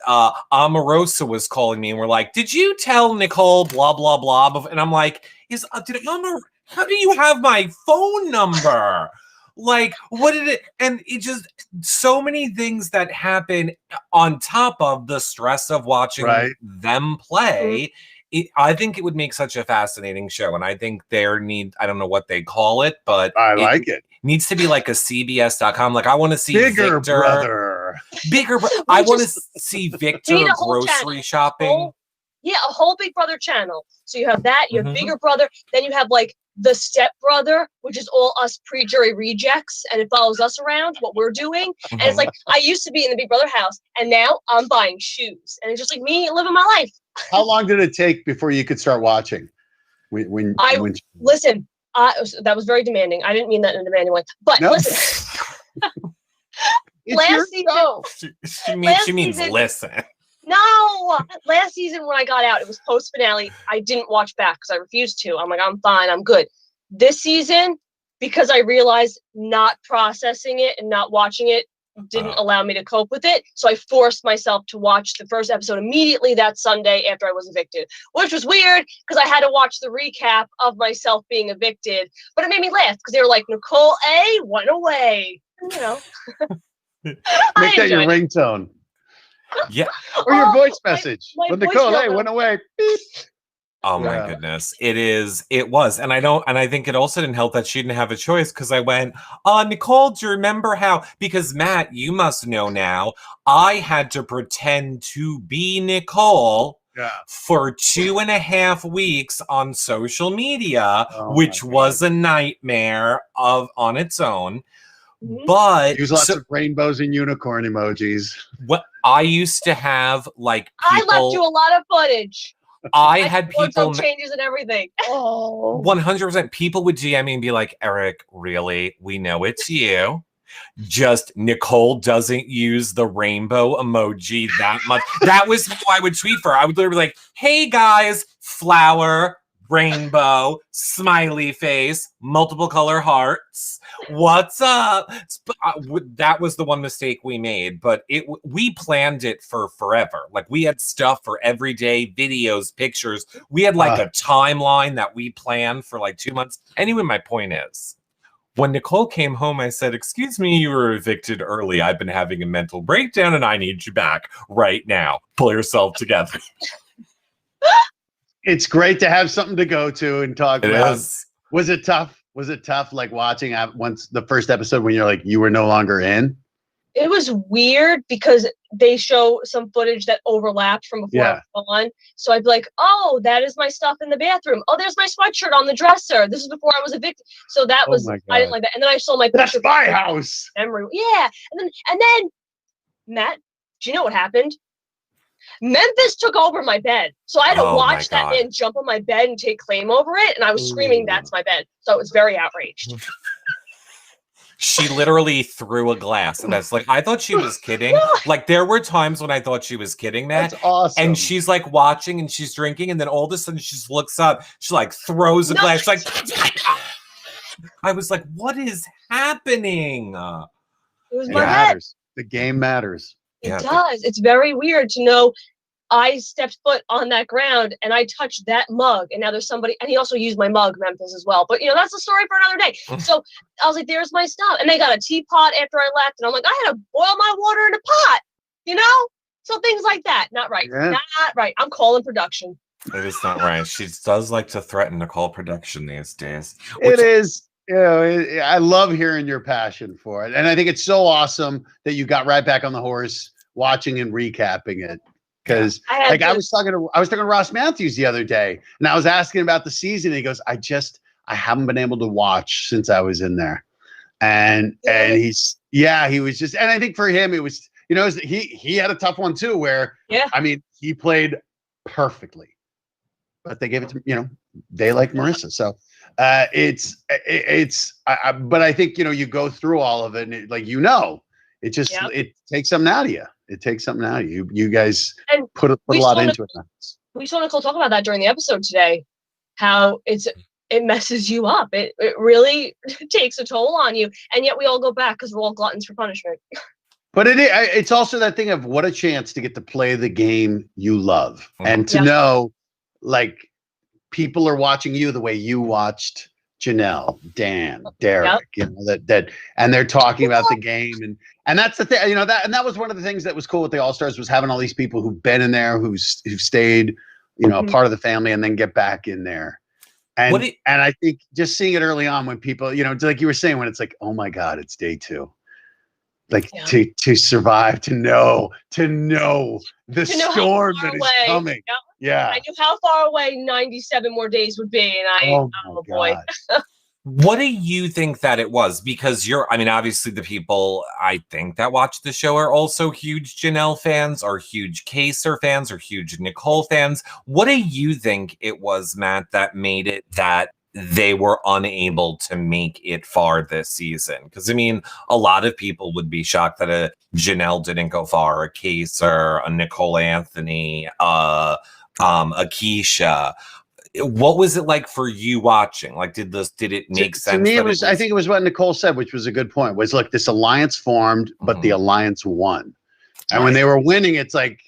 S1: Omarosa was calling me and we're like, did you tell Nicole blah, blah, blah? And I'm like, how do you have my phone number? Like, what did it, and it just, so many things that happen on top of the stress of watching them play. I think it would make such a fascinating show. And I think I don't know what they call it, but
S2: I like it.
S1: Needs to be like a CBS.com. Like I want to see
S2: Bigger
S1: Victor.
S2: Brother.
S1: Bigger Brother. I want to see Victor grocery shopping.
S3: A whole Big Brother channel. So you have that, you have Bigger Brother, then you have like the Step Brother, which is all us pre-jury rejects, and it follows us around what we're doing. And it's like I used to be in the Big Brother house, and now I'm buying shoes, and it's just like me living my life.
S2: How long did it take before you could start watching?
S3: Listen, that was very demanding. I didn't mean that in a demanding way, but listen. Last season,
S1: she means listen.
S3: No, last season when I got out, it was post finale. I didn't watch back because I refused to. I'm like, I'm fine, I'm good. This season, because I realized not processing it and not watching it didn't allow me to cope with it. So I forced myself to watch the first episode immediately that Sunday after I was evicted, which was weird because I had to watch the recap of myself being evicted. But it made me laugh because they were like, Nicole A went away. You know,
S2: make that your ringtone.
S1: Yeah.
S2: Or your voice message.
S3: My
S2: when Nicole A went away. Beep.
S1: Oh my goodness. It was. And I think it also didn't help that she didn't have a choice because I went, Nicole, do you remember how, because Matt, you must know now, I had to pretend to be Nicole for 2.5 weeks on social media, which was a nightmare on its own. But
S2: use lots of rainbows and unicorn emojis.
S1: What I used to have, like, people,
S3: I left you a lot of footage.
S1: I had people
S3: changes and everything.
S1: 100%. People would DM me and be like, Eric, really? We know it's you. Just Nicole doesn't use the rainbow emoji that much. That was how I would tweet for her. I would literally be like, hey guys, flower, rainbow, smiley face, multiple color hearts. What's up? That was the one mistake we made, but we planned it for forever. Like we had stuff for everyday videos, pictures. We had like a timeline that we planned for like 2 months. Anyway, my point is, when Nicole came home, I said, excuse me, you were evicted early. I've been having a mental breakdown and I need you back right now. Pull yourself together.
S2: It's great to have something to go to and talk about.
S1: Is.
S2: Was it tough? Was it tough, like watching once the first episode when you're like, you were no longer in?
S3: It was weird because they show some footage that overlapped from before I was on. So I'd be like, oh, that is my stuff in the bathroom. Oh, there's my sweatshirt on the dresser. This is before I was evicted. So that was, I didn't like that. And then I saw my picture.
S2: That's my house.
S3: Memory. Yeah. And then, Matt, do you know what happened? Memphis took over my bed. So I had to watch that man jump on my bed and take claim over it. And I was screaming, that's my bed. So I was very outraged.
S1: She literally threw a glass. And that's like, I thought she was kidding. Like there were times when I thought she was kidding, Matt.
S2: That's awesome.
S1: And she's like watching and she's drinking. And then all of a sudden she just looks up. She like throws a glass. She's like, I was like, what is happening?
S3: It was my bed.
S2: The game matters.
S3: It does. It's very weird to know I stepped foot on that ground and I touched that mug and now there's somebody, and he also used my mug, Memphis, as well. But, that's a story for another day. So I was like, there's my stuff. And they got a teapot after I left. And I'm like, I had to boil my water in a pot. You know? So things like that. Not right.
S2: Yeah.
S3: Not right. I'm calling production.
S1: It is not right. She does like to threaten to call production these days.
S2: It is. You know, I love hearing your passion for it, and I think it's so awesome that you got right back on the horse, watching and recapping it. Because, like, I was talking to Ross Matthews the other day, and I was asking about the season. And he goes, I haven't been able to watch since I was in there, and he was just, and I think for him it was, you know, he had a tough one too, where I mean, he played perfectly, but they gave it to, you know, they like Marissa, so. But I think, you know, you go through all of it, and it, like, you know, it just it takes something out of you. It takes something out of you. You guys put a lot into it.
S3: We saw Nicole talk about that during the episode today. How it messes you up. It really takes a toll on you, and yet we all go back because we're all gluttons for punishment.
S2: But it's also that thing of what a chance to get to play the game you love, and to know, like, people are watching you the way you watched Janelle, Dan, Derek, you know, that, and they're talking about the game, and that's the thing, you know, that was one of the things that was cool with the All-Stars, was having all these people who've been in there, who've stayed, you know, a part of the family, and then get back in there. And I think just seeing it early on when people, you know, like you were saying, when it's like, oh my God, it's day 2. Like to survive, to know the storm that is coming.
S3: Yep.
S2: Yeah.
S3: I knew how far away 97 more days would be. And oh boy.
S1: What do you think that it was? Because I mean, obviously the people I think that watch the show are also huge Janelle fans, or huge Kaser fans, or huge Nicole fans. What do you think it was, Matt, that made it that they were unable to make it far this season? Because, I mean, a lot of people would be shocked that a Janelle didn't go far, a Kaser, a Nicole Anthony, a Keisha. What was it like for you watching? Like, did it make sense?
S2: To me, I think it was what Nicole said, which was a good point, was like this alliance formed, but the alliance won. And when they were winning, it's like,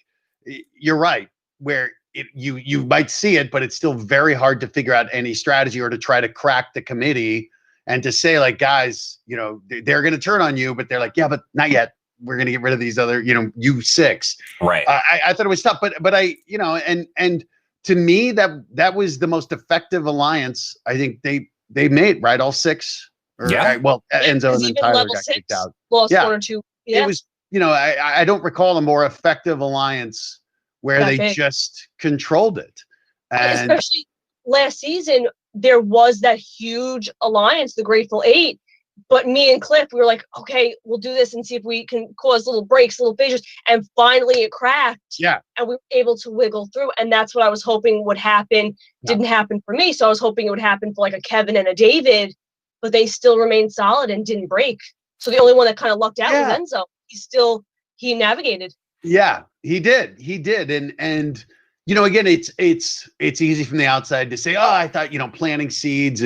S2: you're right, where you might see it, but it's still very hard to figure out any strategy, or to try to crack the committee and to say, like, guys, you know, they're going to turn on you, but they're like, yeah, but not yet. We're going to get rid of these other, you know, you 6.
S1: Right.
S2: I thought it was tough, but I, you know, and to me, that was the most effective alliance I think they made, right? All 6. Well, Enzo and then Tyler got kicked out.
S3: Lost 1 or 2. Yeah.
S2: It was, you know, I don't recall a more effective alliance where they just controlled it. And
S3: especially last season, there was that huge alliance, the Grateful 8. But me and Cliff, we were like, okay, we'll do this and see if we can cause little breaks, little fissures. And finally it cracked. Yeah. And we were able to wiggle through. And that's what I was hoping would happen. Didn't happen for me. So I was hoping it would happen for like a Kevin and a David, but they still remained solid and didn't break. So the only one that kind of lucked out was Enzo. He navigated. Yeah, he did. And you know, again, it's easy from the outside to say, oh, I thought, you know, planting seeds,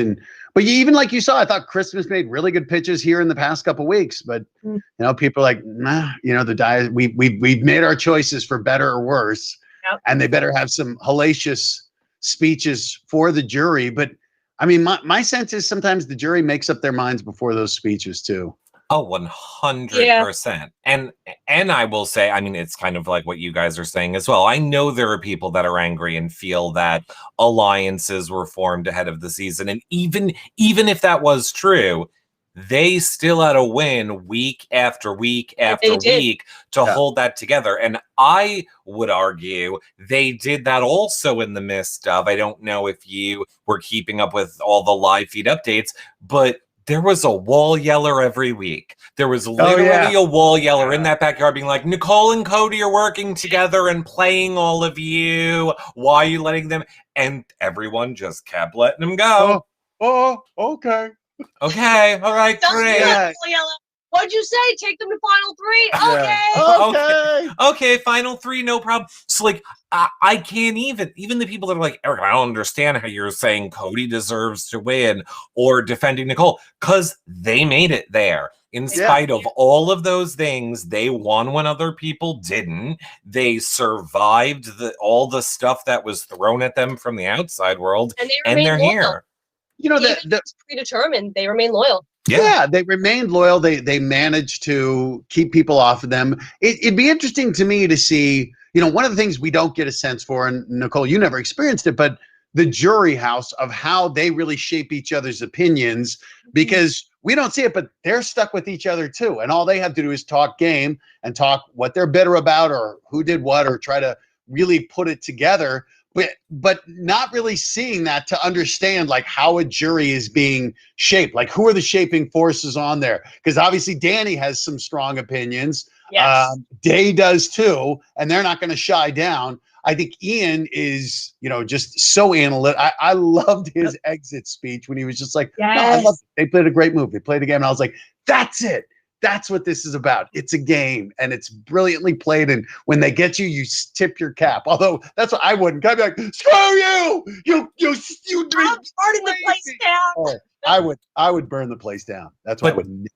S3: but even like you saw, I thought Christmas made really good pitches here in the past couple of weeks. But you know, people are like, nah, you know, the diet, we've made our choices for better or worse, and they better have some hellacious speeches for the jury. But I mean, my sense is sometimes the jury makes up their minds before those speeches too.
S1: Oh, 100%. And I will say, I mean, it's kind of like what you guys are saying as well. I know there are people that are angry and feel that alliances were formed ahead of the season. And even if that was true, they still had to win week after week after week to hold that together. And I would argue they did that also in the midst of, I don't know if you were keeping up with all the live feed updates, but there was a wall yeller every week. There was literally a wall yeller in that backyard being like, Nicole and Cody are working together and playing all of you. Why are you letting them? And everyone just kept letting them go.
S2: Okay.
S1: Okay. All right. Great.
S3: What'd you say? Take them to final 3? Okay.
S1: Okay. Final 3. No problem. So like, I can't even the people that are like, Eric, I don't understand how you're saying Cody deserves to win or defending Nicole, because they made it there. In spite of all of those things, they won when other people didn't. They survived all the stuff that was thrown at them from the outside world, and they're here.
S2: You know,
S3: that predetermined, they remain loyal.
S2: Yeah, they remained loyal. They managed to keep people off of them. It'd be interesting to me to see, one of the things we don't get a sense for, and Nicole, you never experienced it, but the jury house of how they really shape each other's opinions, because we don't see it, but they're stuck with each other too. And all they have to do is talk game and talk what they're bitter about or who did what, or try to really put it together. But not really seeing that to understand like how a jury is being shaped, like who are the shaping forces on there? Because obviously Danny has some strong opinions.
S3: Yes.
S2: Day does too, and they're not going to shy down. I think Ian is, just so analytical. I loved his exit speech when he was just like,
S3: yes.
S2: No, I love it. They played a great move. They played a game. And I was like, that's it. That's what this is about. It's a game, and it's brilliantly played. And when they get you, you tip your cap. Although that's what I wouldn't. I'd be like, "Screw you! You
S3: I'm burning the place down."
S2: Oh, I would burn the place down. That's what I would.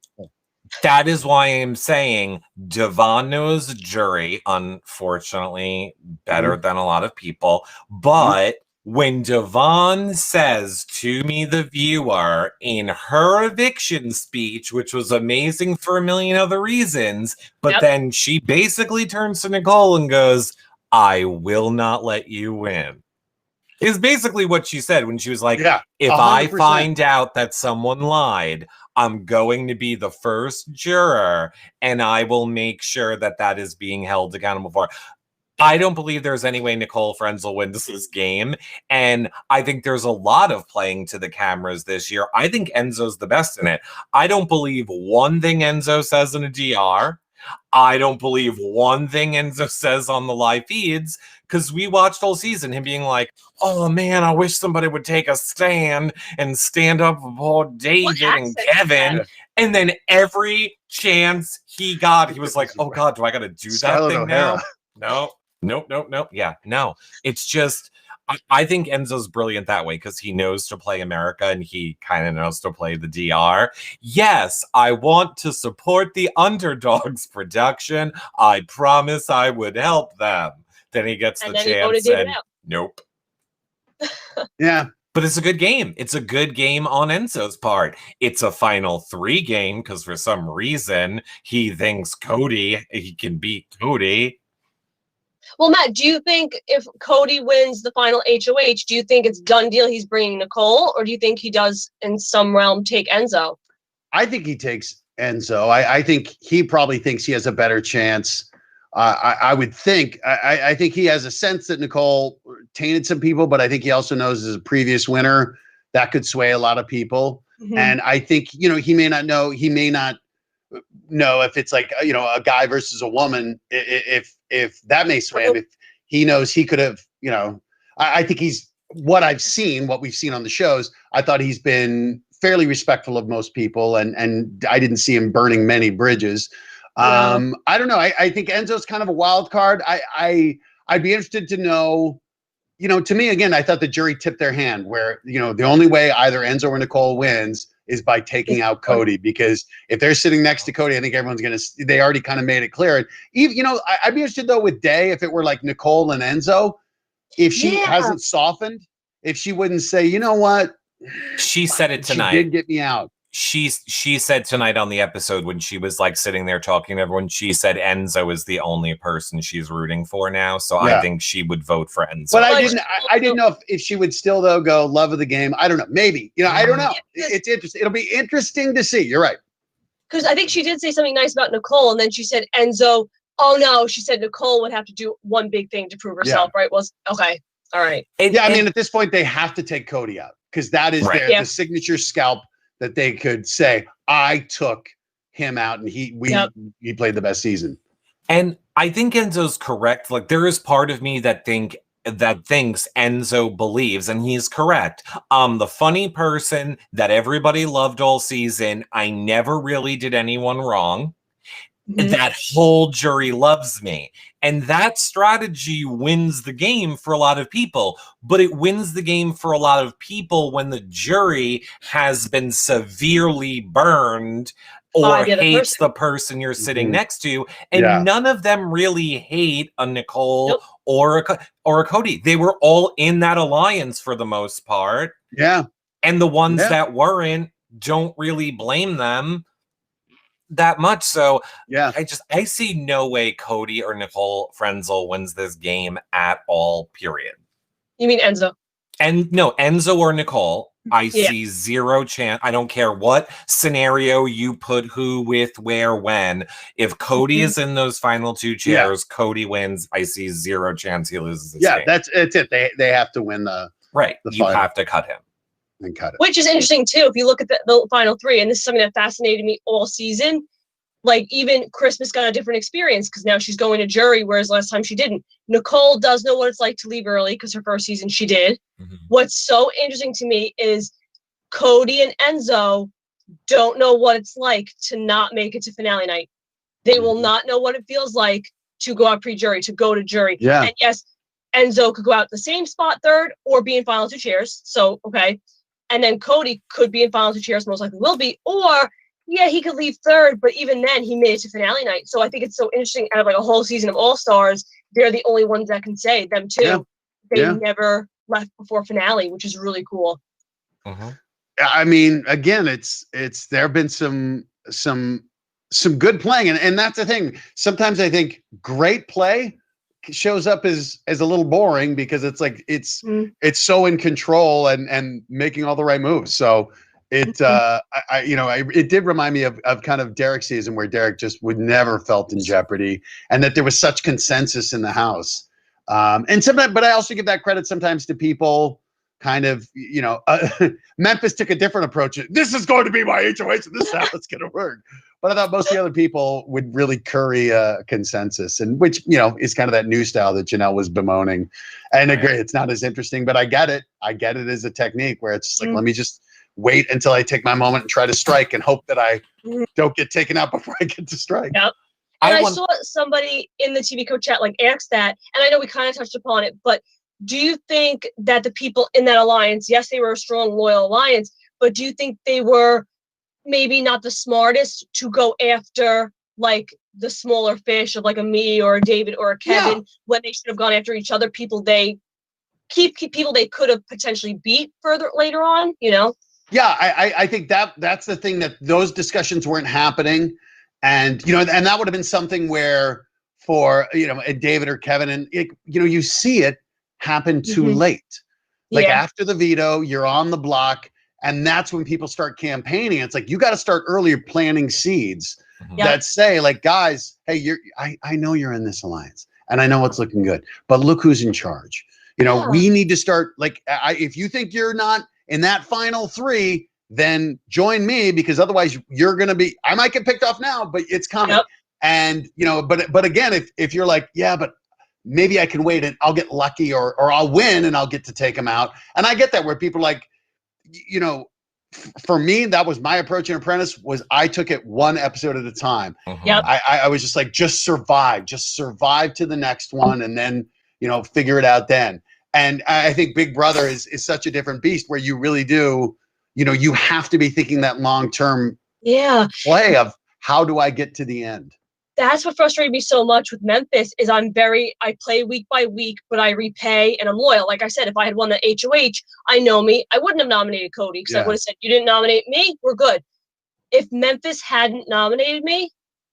S1: That is why I'm saying Devon knows jury, unfortunately, better than a lot of people. But when Devon says to me, the viewer, in her eviction speech, which was amazing for a million other reasons, but then she basically turns to Nicole and goes, I will not let you win. Is basically what she said when she was like, if 100%. I find out that someone lied, I'm going to be the first juror, and I will make sure that that is being held accountable for. I don't believe there's any way Nicole Frenzel wins this game, and I think there's a lot of playing to the cameras this year. I think Enzo's the best in it. I don't believe one thing Enzo says in a DR. I don't believe one thing Enzo says on the live feeds, because we watched all season him being like, oh man, I wish somebody would take a stand and stand up for David and Kevin. And then every chance he got, he was like, oh God, do I got to do that thing now? No. Nope. Yeah, no. It's just, I think Enzo's brilliant that way because he knows to play America and he kind of knows to play the DR. Yes, I want to support the Underdogs production. I promise I would help them. Then he gets the chance and nope.
S2: Yeah.
S1: But it's a good game. It's a good game on Enzo's part. It's a final 3 game because for some reason he thinks he can beat Cody.
S3: Well, Matt, do you think if Cody wins the final HOH, do you think it's done deal he's bringing Nicole, or do you think he does in some realm take Enzo?
S2: I think he takes Enzo. I think he probably thinks he has a better chance. I would think. I think he has a sense that Nicole tainted some people, but I think he also knows as a previous winner that could sway a lot of people. And I think, he may not know. He may not know if it's like, a guy versus a woman, if that may sway him. If he knows he could have, I think what we've seen on the shows, I thought he's been fairly respectful of most people, and I didn't see him burning many bridges. I don't know. I think Enzo's kind of a wild card. I'd be interested to know, to me, again, I thought the jury tipped their hand where, the only way either Enzo or Nicole wins is by taking out Cody, because if they're sitting next to Cody, I think everyone's they already kind of made it clear. And even, I'd be interested though with Day, if it were like Nicole and Enzo, if she hasn't softened, if she wouldn't say, you know what?
S1: She said it tonight.
S2: She did get me out.
S1: She said tonight on the episode when she was like sitting there talking to everyone, she said Enzo is the only person she's rooting for now. So I think she would vote for Enzo.
S2: But I didn't know if she would still though go love of the game. I don't know. Maybe, I don't know. It's interesting. It'll be interesting to see. You're right.
S3: Because I think she did say something nice about Nicole, and then she said Enzo. Oh no, she said Nicole would have to do one big thing to prove herself. Right? Okay. All right.
S2: I mean, at this point, they have to take Cody out because that is the signature scalp that they could say, I took him out and he played the best season.
S1: And I think Enzo's correct. Like there is part of me that thinks Enzo believes, and he's correct. The funny person that everybody loved all season. I never really did anyone wrong. That whole jury loves me. And that strategy wins the game for a lot of people, but it wins the game for a lot of people when the jury has been severely burned or hates the person you're sitting next to. And none of them really hate a Nicole or a Cody. They were all in that alliance for the most part.
S2: Yeah.
S1: And the ones that weren't don't really blame them that much. So
S2: Yeah.
S1: I see no way Cody or Nicole Frenzel wins this game at all, period.
S3: You mean Enzo?
S1: And no, Enzo or Nicole, I
S3: Yeah.
S1: see zero chance. I don't care what scenario you put who, with, where, when. If Cody is in those final two chairs, Cody wins. I see zero chance he loses this game.
S2: That's it. They have to win the
S1: you
S2: final.
S1: have to cut him.
S2: And cut it.
S3: Which is interesting too. If you look at the final three, and this is something that fascinated me all season. Like even Christmas got a different experience because now she's going to jury, whereas last time she didn't. Nicole does know what it's like to leave early because her first season she did. What's so interesting to me is Cody and Enzo don't know what it's like to not make it to finale night. They will not know what it feels like to go out pre-jury, to go to jury.
S2: Yeah.
S3: And yes, Enzo could go out the same spot third or be in final two chairs. So, okay. And then Cody could be in final two chairs, most likely will be. Or, yeah, he could leave third, but even then he made it to finale night. So I think it's so interesting. Out of like a whole season of All-Stars, they're the only ones that can say, them too. They never left before finale, which is really cool.
S2: I mean, again, it's there have been some good playing, and that's the thing. Sometimes I think great play shows up as a little boring because it's like it's so in control and making all the right moves. So it it did remind me of kind of Derek's season where Derek just would never felt in jeopardy, and that there was such consensus in the house. And sometimes, but I also give that credit sometimes to people. Kind of, Memphis took a different approach. This is going to be my HOH, and this is how it's going to work. But I thought most of the other people would really curry a consensus, and which, is kind of that new style that Janelle was bemoaning. And I agree, it's not as interesting, but I get it. I get it as a technique where it's just like, let me just wait until I take my moment and try to strike and hope that I don't get taken out before I get to strike.
S3: Yep. And I saw somebody in the TV Code chat ask that, and I know we kind of touched upon it, but do you think that the people in that alliance, yes, they were a strong, loyal alliance, but do you think they were maybe not the smartest to go after the smaller fish of a me or a David or a Kevin when they should have gone after each other, people they people they could have potentially beat further later on, Yeah,
S2: I think that's the thing, that those discussions weren't happening. And, and that would have been something where for, a David or Kevin, and you see it happen too late. After the veto, you're on the block, and that's when people start campaigning. It's like you got to start earlier planting seeds that say, guys, hey, I know you're in this alliance, and I know it's looking good, but look who's in charge. We need to start. If you think you're not in that final three, then join me, because otherwise you're gonna be. I might get picked off now, but it's coming. And but again, if you're like, yeah, but maybe I can wait and I'll get lucky, or I'll win and I'll get to take them out. And I get that, where people for me, that was my approach in Apprentice, was I took it one episode at a time. I was just like, just survive to the next one, and then, figure it out then. And I think Big Brother is such a different beast, where you really do, you have to be thinking that long-term play of how do I get to the end?
S3: That's what frustrated me so much with Memphis is I play week by week, but I repay and I'm loyal. Like I said, if I had won the HOH, I know me, I wouldn't have nominated Cody, because I would have said, you didn't nominate me, we're good. If Memphis hadn't nominated me,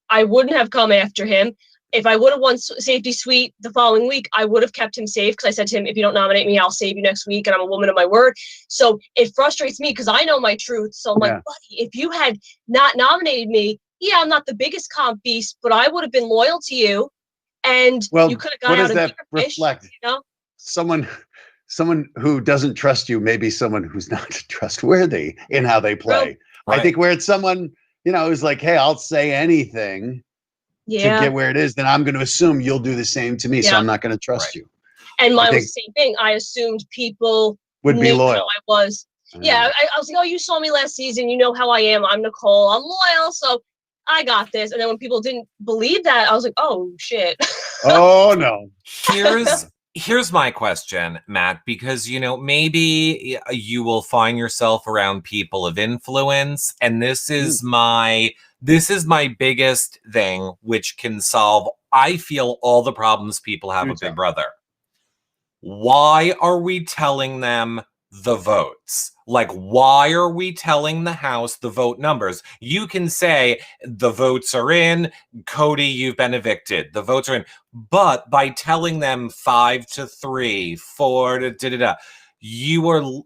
S3: I wouldn't have come after him. If I would have won Safety Suite the following week, I would have kept him safe, because I said to him, if you don't nominate me, I'll save you next week, and I'm a woman of my word. So it frustrates me because I know my truth. So I'm like, buddy, if you had not nominated me, I'm not the biggest comp beast, but I would have been loyal to you, and you could have got out a bigger
S2: reflect?
S3: Fish,
S2: Someone who doesn't trust you may be someone who's not trustworthy in how they play. Right. I think where it's someone, who's like, hey, I'll say anything to get where it is, then I'm going to assume you'll do the same to me, so I'm not going to trust you.
S3: And mine was the same thing. I assumed people
S2: would be loyal.
S3: How I was. I was like, oh, you saw me last season. You know how I am. I'm Nicole. I'm loyal, so I got this. And then when people didn't believe that, I was like, oh shit.
S2: Oh no.
S1: Here's my question, Matt, because maybe you will find yourself around people of influence, and this is my biggest thing, which can solve, I feel, all the problems people have with Big Brother. Why are we telling them the votes. Like, why are we telling the House the vote numbers? You can say the votes are in, Cody, you've been evicted. The votes are in. But by telling them 5-3, 4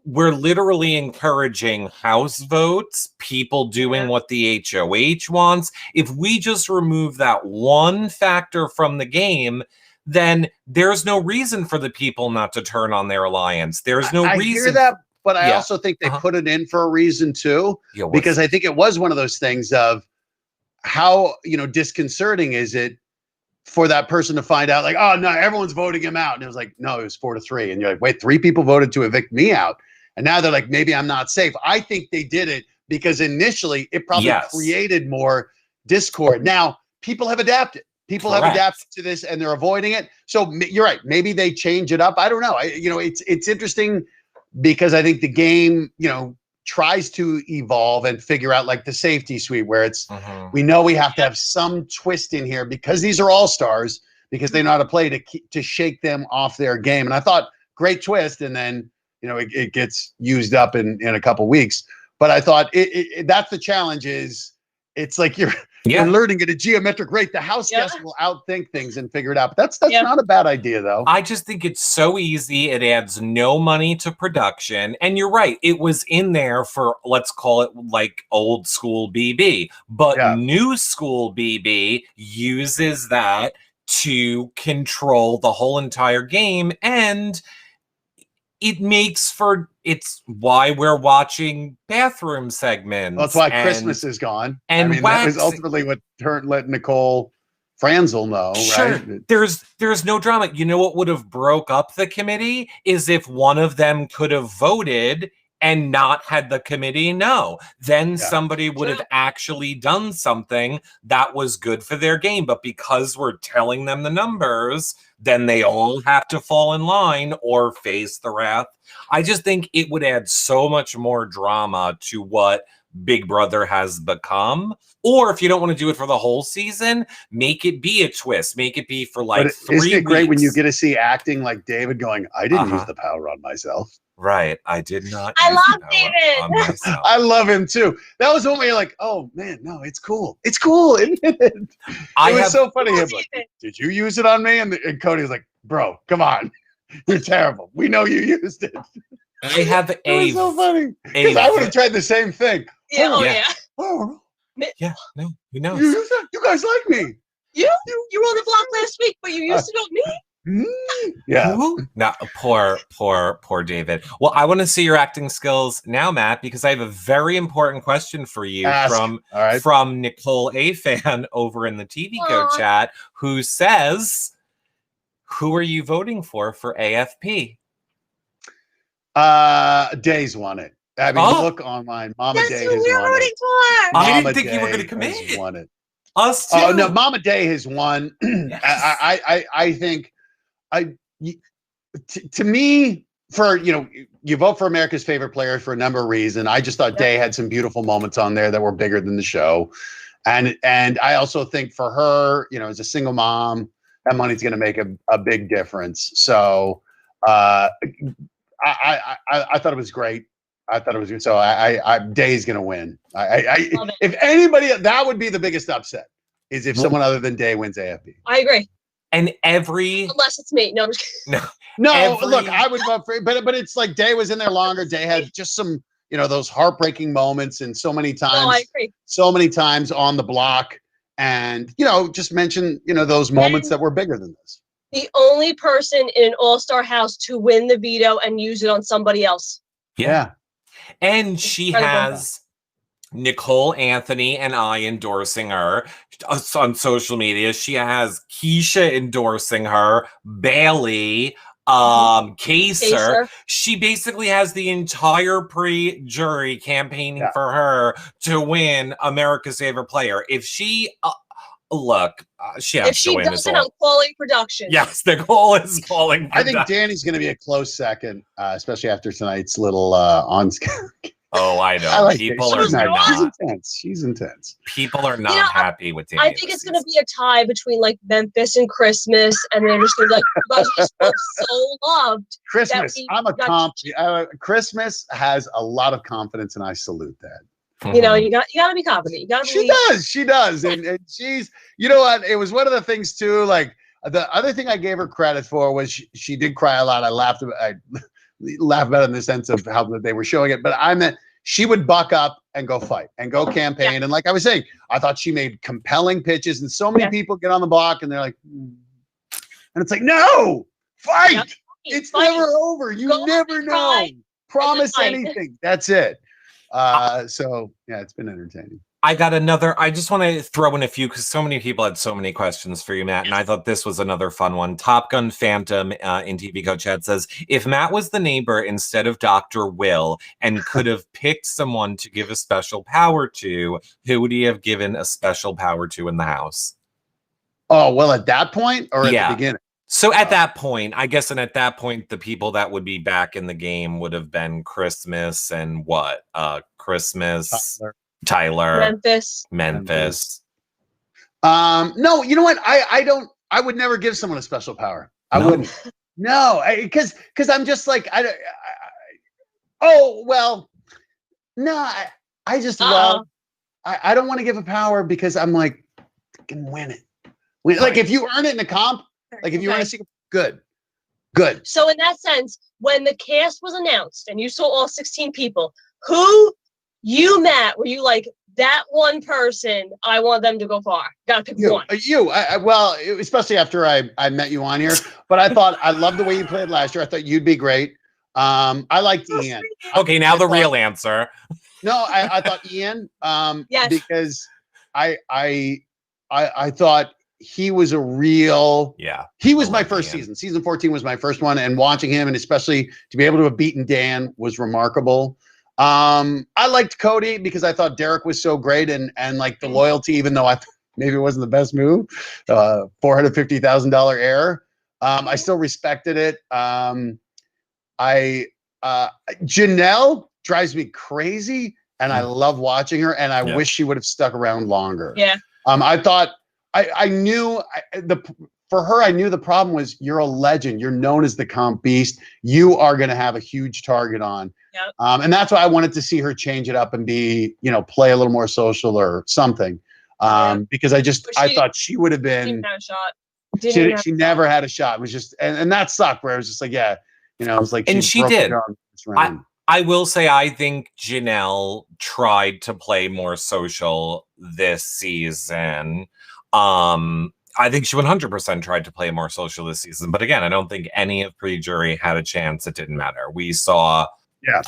S1: we're literally encouraging House votes, people doing what the HOH wants. If we just remove that one factor from the game, then there's no reason for the people not to turn on their alliance. There's no reason.
S2: I hear that, but I also think they put it in for a reason too, because I think it was one of those things of how, disconcerting is it for that person to find out, like, oh no, everyone's voting him out. And it was like, no, it was 4-3. And you're like, wait, 3 people voted to evict me out. And now they're like, maybe I'm not safe. I think they did it because initially it probably created more discord. Now people have adapted. People have adapted to this and they're avoiding it. So you're right. Maybe they change it up. I don't know. It's interesting because I think the game, tries to evolve and figure out like the safety suite where it's, we know we have to have some twist in here because these are all stars, because they know how to play to shake them off their game. And I thought great twist. And then, it gets used up in a couple weeks, but I thought that's the challenge is it's like you're learning at a geometric rate. The house guest will outthink things and figure it out. But that's not a bad idea, though.
S1: I just think it's so easy. It adds no money to production. And you're right. It was in there for, let's call it like old school BB. But new school BB uses that to control the whole entire game. And it's why we're watching bathroom segments.
S2: Well, that's why Christmas is gone. And that was ultimately what let Nicole Franzel know, right?
S1: There's no drama. You know what would have broke up the committee is if one of them could have voted and not had the committee know. Then somebody would have actually done something that was good for their game. But because we're telling them the numbers, then they all have to fall in line or face the wrath. I just think it would add so much more drama to what Big Brother has become. Or if you don't want to do it for the whole season, make it be a twist. Make it be for like 3 weeks.
S2: Isn't it great when you get to see acting like David going, I didn't use the power on myself.
S1: Right. I did not.
S3: I love David.
S2: I love him too. That was one where you're like, oh man, no, it's cool. It's cool, isn't it? It was so funny. Him like, did you use it on me? And Cody was like, bro, come on. You're terrible. We know you used it.
S1: I have
S2: it was so funny. Because I would have tried the same thing.
S3: No,
S1: who knows?
S2: You guys like me.
S3: You were on the block last week, but you used it on me.
S2: Yeah.
S1: No, poor David. Well, I want to see your acting skills now, Matt, because I have a very important question for you from Nicole A fan over in the TV Code chat, who says, who are you voting for AFP?
S2: Days won it. I mean, look online. Mama Day has won it.
S1: I didn't think you were going to commit.
S2: Won it.
S1: Us too.
S2: Oh no, Mama Day has won. Yes. I think to me, for you vote for America's favorite player for a number of reasons. I just thought Day had some beautiful moments on there that were bigger than the show, and I also think for her, as a single mom, that money's going to make a big difference. So I thought it was great. I thought it was good. So Day's going to win. If anybody, that would be the biggest upset is if someone other than Day wins AFP.
S3: I agree.
S1: And
S3: unless it's me. No,
S2: look, I would vote for it, but it's like Day was in there longer. Day had just some, those heartbreaking moments and so many times.
S3: No, I agree.
S2: So many times on the block and, just mention, those moments that were bigger than this.
S3: The only person in an all-star house to win the veto and use it on somebody else.
S1: Yeah. And she has Nicole, Anthony, and I endorsing her on social media. She has Keisha endorsing her, Bailey, Kaser. She basically has the entire pre-jury campaigning for her to win America's favorite player. If she she has to win. If she doesn't,
S3: I'm calling production.
S1: Yes, Nicole is calling production.
S2: I think Danny's going to be a close second, especially after tonight's little
S1: Oh, I
S2: I
S1: know.
S2: like
S1: People
S2: it.
S1: are
S2: She's nice. She's
S1: not.
S2: intense. She's intense.
S1: People are not
S3: know,
S1: happy with Danny.
S3: I think it's gonna be a tie between like Memphis and Christmas, and they're just gonna be like, you guys are just both so loved.
S2: Christmas. I'm a
S3: got-
S2: comp. Christmas has a lot of confidence, and I salute that.
S3: You know, you gotta be confident. You gotta
S2: She
S3: believe.
S2: She does. And she's, you know what? It was one of the things too. Like the other thing I gave her credit for was she did cry a lot. I laughed about it in the sense of how they were showing it. But I meant she would buck up and go fight and go campaign. Yeah. And like I was saying, I thought she made compelling pitches. And so many people get on the block and they're like, and it's like, no, fight. Yep. It's never over. You never know. Promise anything. That's it. So yeah, it's been entertaining.
S1: I got another. I just want to throw in a few because so many people had so many questions for you, Matt, and I thought this was another fun one. Top Gun Phantom in TV Coach Chat says, if Matt was the neighbor instead of Dr. Will and could have picked someone to give a special power to, who would he have given a special power to in the house?
S2: Oh, well, at that point or at the beginning?
S1: So at that point, I guess, and at that point, the people that would be back in the game would have been Christmas and what? Christmas, Tyler, Memphis.
S2: No, you know what? I would never give someone a special power. I wouldn't. No, because I'm just like, I just love, I don't want to give a power because I'm like, fucking win it. Like if you earn it in a comp, like if you earn a secret, good.
S3: So in that sense, when the cast was announced and you saw all 16 people, who you, Matt, were you like, that one person, I want them to go far? Gotta pick one.
S2: Well, especially after I met you on here, but I thought I loved the way you played last year. I thought you'd be great. I liked Ian.
S1: Okay, now the real answer.
S2: No, I thought Ian.
S3: Yes.
S2: Because I thought he was a real.
S1: Yeah.
S2: He was my first season. Season 14 was my first one, and watching him, and especially to be able to have beaten Dan, was remarkable. I liked Cody because I thought Derek was so great, and like the loyalty, even though maybe it wasn't the best move, $450,000 error. I still respected it. Janelle drives me crazy, and I love watching her, and I wish she would have stuck around longer.
S3: Yeah.
S2: I thought I knew for her, I knew the problem was you're a legend. You're known as the comp beast. You are going to have a huge target on.
S3: Yep.
S2: And that's why I wanted to see her change it up and be, play a little more social or something. Because I thought she would have been. She never had a shot. It was just, and that sucked where it was just like, it was like,
S1: and she did. I will say, I think Janelle tried to play more social this season. I think she 100% tried to play more social this season. But again, I don't think any of pre-jury had a chance. It didn't matter. We saw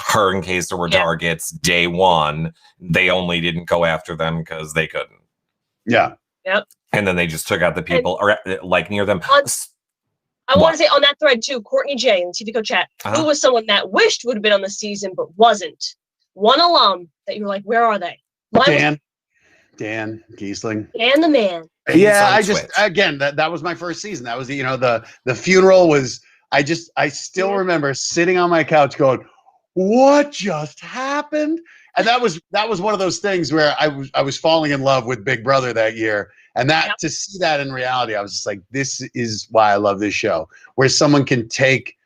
S1: her in case there were targets day one. They only didn't go after them because they couldn't.
S2: Yeah.
S3: Yep.
S1: And then they just took out the people like near them.
S3: I want to say on that thread too, Courtney J in TV Coach Chat, who was someone that wished would have been on the season but wasn't. One alum that you were like, where are they?
S2: Dan Giesling.
S3: Dan the man.
S2: Yeah, again, that was my first season. That was the funeral was. I still remember sitting on my couch going, what just happened? And that was one of those things where I was falling in love with Big Brother that year. And to see that in reality, I was just like, this is why I love this show, where someone can take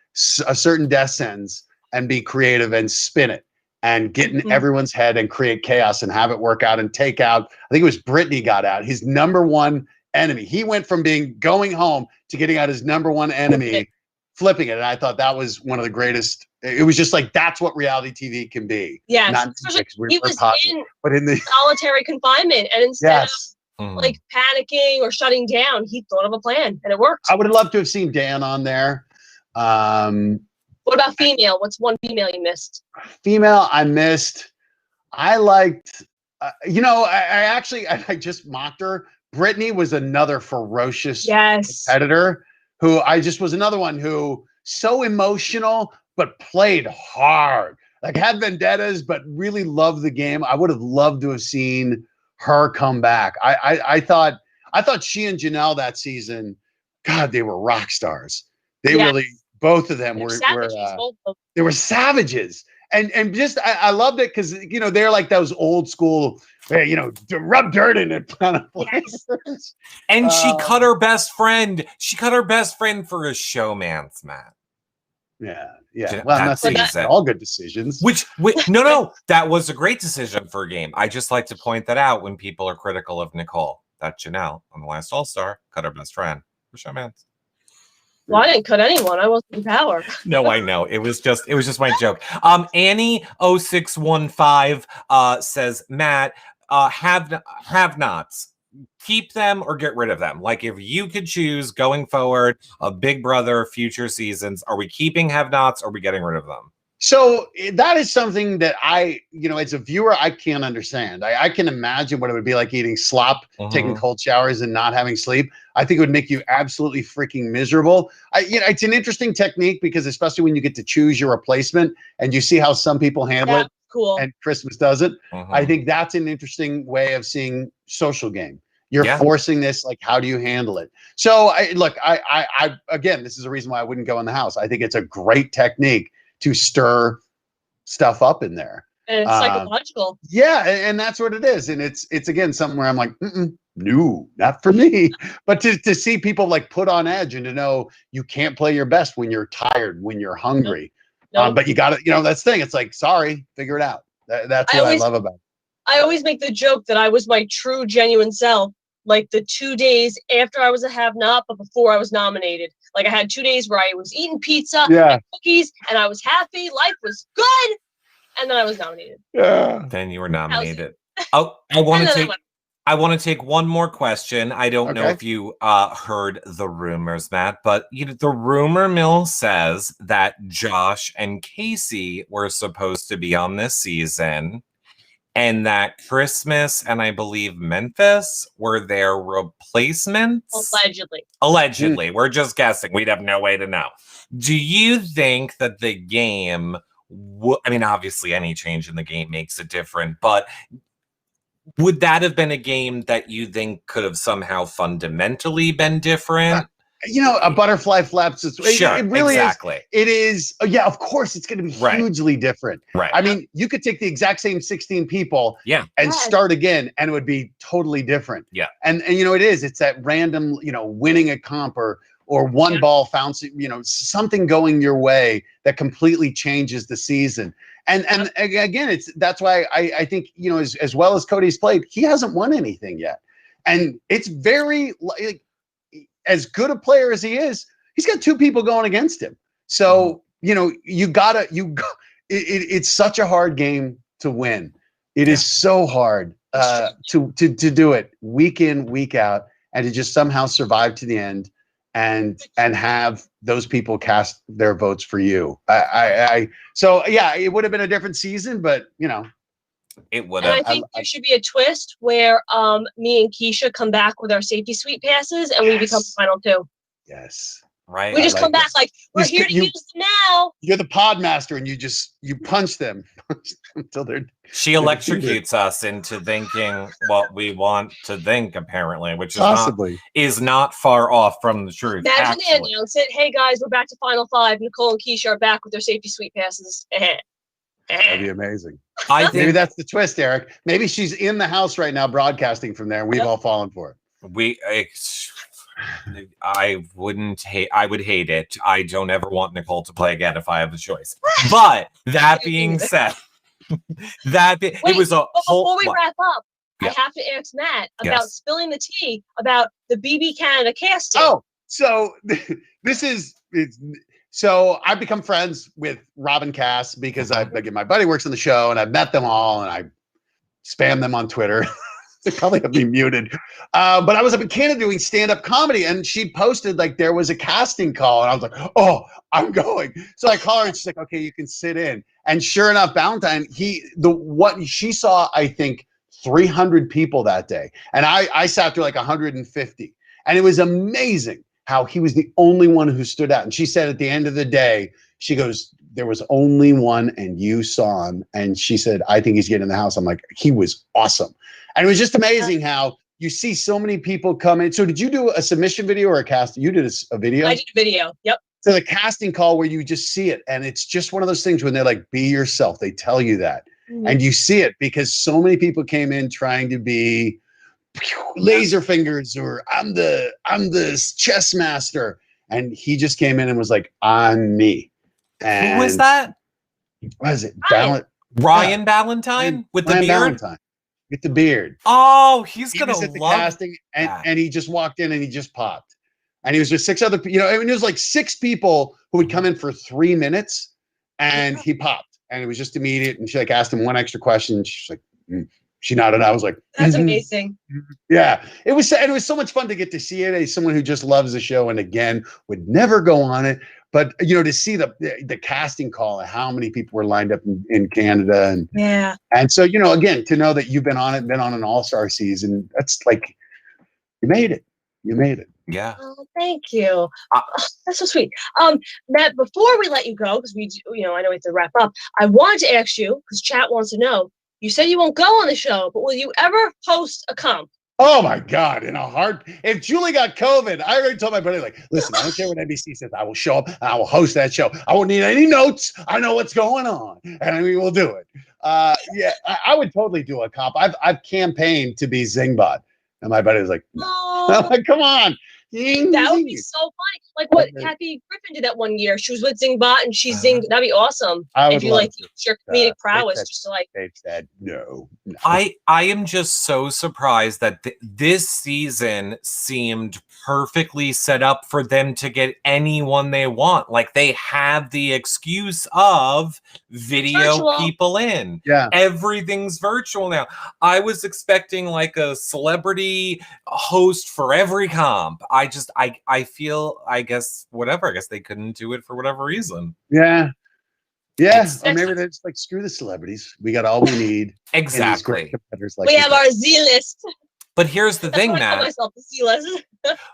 S2: a certain death sentence and be creative and spin it and get in everyone's head and create chaos and have it work out and take out. I think it was Brittany got out, his number one enemy. He went from going home to getting out his number one enemy, flipping it. And I thought that was one of the greatest. It was just like, that's what reality TV can be.
S3: Yeah. He was in the solitary confinement, and instead of like panicking or shutting down, he thought of a plan and it worked.
S2: I would have loved to have seen Dan on there.
S3: What about female? What's one female you missed?
S2: Female I missed. I liked, I just mocked her. Brittany was another ferocious competitor who was another one who so emotional, but played hard, like had vendettas, but really loved the game. I would have loved to have seen her come back. I thought she and Janelle that season, God, they were rock stars. They really, both of them were savages. They were savages. And just I loved it because they're like those old school, to rub dirt in it kind of players.
S1: And she cut her best friend. She cut her best friend for a showman's, Matt.
S2: Yeah.
S1: That
S2: Well, I'm not saying
S1: season.
S2: all good decisions.
S1: No, that was a great decision for a game. I just like to point that out when people are critical of Nicole. That Janelle on the last All-Star cut her best friend for showman's.
S3: Well, I didn't cut anyone. I wasn't in power.
S1: No, I know. It was just my joke. Annie0615 says, Matt, have nots. Keep them or get rid of them. Like if you could choose going forward of Big Brother future seasons, are we keeping have nots or are we getting rid of them?
S2: So that is something that as a viewer, I can't understand. I can imagine what it would be like eating slop, taking cold showers, and not having sleep. I think it would make you absolutely freaking miserable. It's an interesting technique because especially when you get to choose your replacement and you see how some people handle it,
S3: cool,
S2: and Christmas doesn't. I think that's an interesting way of seeing social game. You're forcing this, like, how do you handle it? So I again, this is a reason why I wouldn't go in the house. I think it's a great technique to stir stuff up in there.
S3: And it's psychological.
S2: Yeah, and that's what it is. And it's again something where I'm like, no, not for me. But to see people like put on edge and to know you can't play your best when you're tired, when you're hungry. Nope. But you got to, that's the thing. It's like, sorry, figure it out. That's what I love about it.
S3: I always make the joke that I was my true, genuine self, like the 2 days after I was a have-not, but before I was nominated. Like I had 2 days where I was eating pizza and cookies, and I was happy. Life was good. And then I was nominated.
S2: Yeah.
S1: Then you were nominated. Oh, I want to take one more question. I don't know if you heard the rumors, Matt, but the rumor mill says that Josh and Casey were supposed to be on this season, and that Christmas and I believe Memphis were their replacements. Allegedly. We're just guessing. We'd have no way to know. Do you think that the game, obviously any change in the game makes it different, but would that have been a game that you think could have somehow fundamentally been different?
S2: A butterfly flaps its way.
S1: Sure,
S2: it really
S1: exactly.
S2: It is. Yeah, of course, it's going to be hugely different.
S1: Right.
S2: I mean, you could take the exact same 16 people and start again, and it would be totally different.
S1: Yeah.
S2: And it is. It's that random, winning a comp or one ball found, something going your way that completely changes the season. And again, that's why I think, as well as Cody's played, he hasn't won anything yet. And it's very as good a player as he is, he's got two people going against him. So, it's such a hard game to win. It is so hard to do it week in, week out, and to just somehow survive to the end and have those people cast their votes for you. So yeah, it would have been a different season, but
S1: it would have.
S3: And I think there should be a twist where me and Keisha come back with our safety suite passes and we become the final two.
S2: Yes.
S3: Right. We just come back like we're here to use them now.
S2: You're the pod master and you punch them until they're.
S1: She electrocutes us into thinking what we want to think, apparently, which is not far off from the truth.
S3: Imagine they announce it. Hey guys, we're back to Final Five. Nicole and Keisha are back with their safety suite passes.
S2: That'd be amazing.
S1: I think
S2: maybe that's the twist, Eric. Maybe she's in the house right now broadcasting from there. And we've all fallen for it. I would hate it. I don't ever want Nicole to play again if I have the choice. But that being said, it was a whole.
S3: Before we wrap up, I have to ask Matt about spilling the tea about the BB Canada casting.
S2: Oh, so So I've become friends with Rob and Cass because my buddy works on the show and I've met them all and I spam them on Twitter. They probably have me muted. But I was up in Canada doing stand-up comedy and she posted like there was a casting call and I was like, oh, I'm going. So I call her and she's like, okay, you can sit in. And sure enough, Valentine, she saw, I think, 300 people that day. And I sat through like 150. And it was amazing how he was the only one who stood out. And she said at the end of the day, she goes, there was only one and you saw him. And she said, I think he's getting in the house. I'm like, he was awesome. And it was just amazing how you see so many people come in. So did you do a submission video or a cast? You did a video?
S3: I did a video. Yep.
S2: to the casting call where you just see it. And it's just one of those things when they're like, be yourself. They tell you that. And you see it because so many people came in trying to be laser fingers or I'm the chess master. And he just came in and was like, on me. And
S1: who was that?
S2: What is it?
S1: Ryan Ballantyne with the
S2: Ryan
S1: beard?
S2: Ballantyne with the beard.
S1: Oh, he's
S2: He
S1: gonna
S2: was at the
S1: love
S2: casting
S1: that.
S2: and he just walked in and he just popped. And he was just 6 other people, I mean, it was like 6 people who would come in for 3 minutes and he popped. And it was just immediate. And she like asked him one extra question. And she's like, she nodded. I was like,
S3: That's amazing.
S2: Yeah. It was so much fun to get to see it as someone who just loves the show and again would never go on it. But to see the casting call and how many people were lined up in Canada and so again to know that you've been on an all-star season, that's like you made it.
S1: Yeah.
S3: Oh, thank you. That's so sweet. Matt, before we let you go, because I know we have to wrap up. I wanted to ask you because chat wants to know. You said you won't go on the show, but will you ever host a comp?
S2: Oh my God! If Julie got COVID, I already told my buddy, like, listen, I don't care what NBC says. I will show up and I will host that show. I won't need any notes. I know what's going on, and we will do it. I would totally do a comp. I've campaigned to be Zingbot, and my buddy was like, no. I'm like, come on.
S3: That would be so funny. Like what Kathy Griffin did that one year. She was with Zingbot and she zinged. That'd be awesome. If you like your comedic prowess, just to like.
S2: They said no.
S1: I am just so surprised that this season seemed perfectly set up for them to get anyone they want. Like they have the excuse of video people in.
S2: Yeah.
S1: Everything's virtual now. I was expecting like a celebrity host for every comp. I feel, I guess they couldn't do it for whatever reason.
S2: Yeah. Yeah. Or maybe they're just like, screw the celebrities. We got all we need.
S1: Exactly.
S3: Like we have our Z-list.
S1: But here's the thing,
S3: Matt. I call myself the Z-list.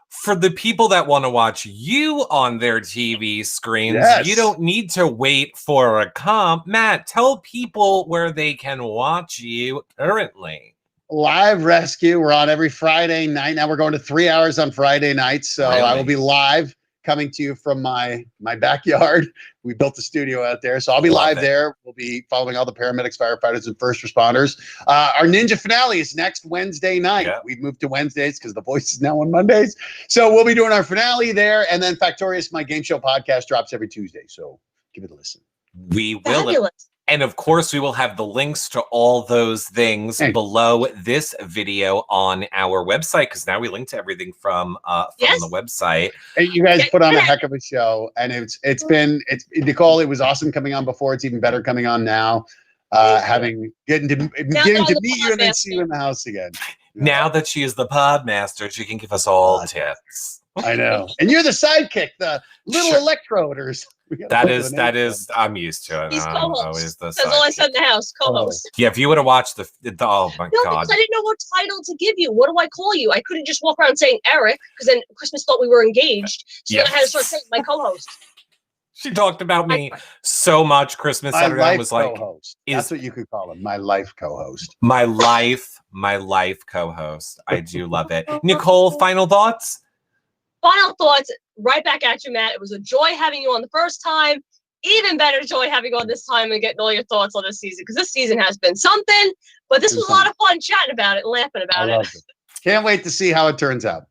S1: For the people that want to watch you on their TV screens, you don't need to wait for a comp. Matt, tell people where they can watch you currently.
S2: Live Rescue. We're on every Friday night. Now we're going to 3 hours on Friday nights. So I will be live coming to you from my backyard. We built a studio out there. So I'll be live there. We'll be following all the paramedics, firefighters, and first responders. Our Ninja finale is next Wednesday night. Yeah. We've moved to Wednesdays because The Voice is now on Mondays. So we'll be doing our finale there. And then Factorious, my game show podcast, drops every Tuesday. So give it a listen.
S1: We will. Fabulous. And of course, we will have the links to all those things below this video on our website, because now we link to everything from the website.
S2: And you guys put on a heck of a show, and it's been Nicole. It was awesome coming on before. It's even better coming on now. Getting to meet you and then see you in the house again.
S1: Now that she is the podmaster, she can give us all tips.
S2: I know. And you're the sidekick, the little electrode or something.
S1: That is, I'm used to it.
S3: He's co-host.
S1: That's
S3: all I said in the house, co-host.
S1: Yeah, if you would have watched oh my God.
S3: I didn't know what title to give you. What do I call you? I couldn't just walk around saying Eric, because then Christmas thought we were engaged. So then I had to start saying my co-host.
S1: She talked about me so much. Christmas Saturday was like,
S2: that's what you could call him. My life co-host.
S1: My life co-host. I do love it. Nicole, final thoughts?
S3: Final thoughts, right back at you, Matt. It was a joy having you on the first time. Even better joy having you on this time and getting all your thoughts on this season, because this season has been something. But this was a lot of fun chatting about it and laughing about it.
S2: Can't wait to see how it turns out.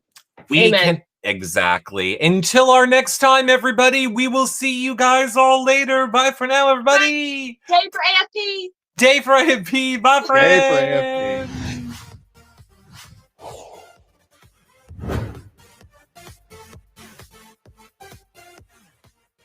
S1: Exactly. Until our next time, everybody, we will see you guys all later. Bye for now, everybody.
S3: Day for AFP.
S1: Day for AFP. Bye, friends.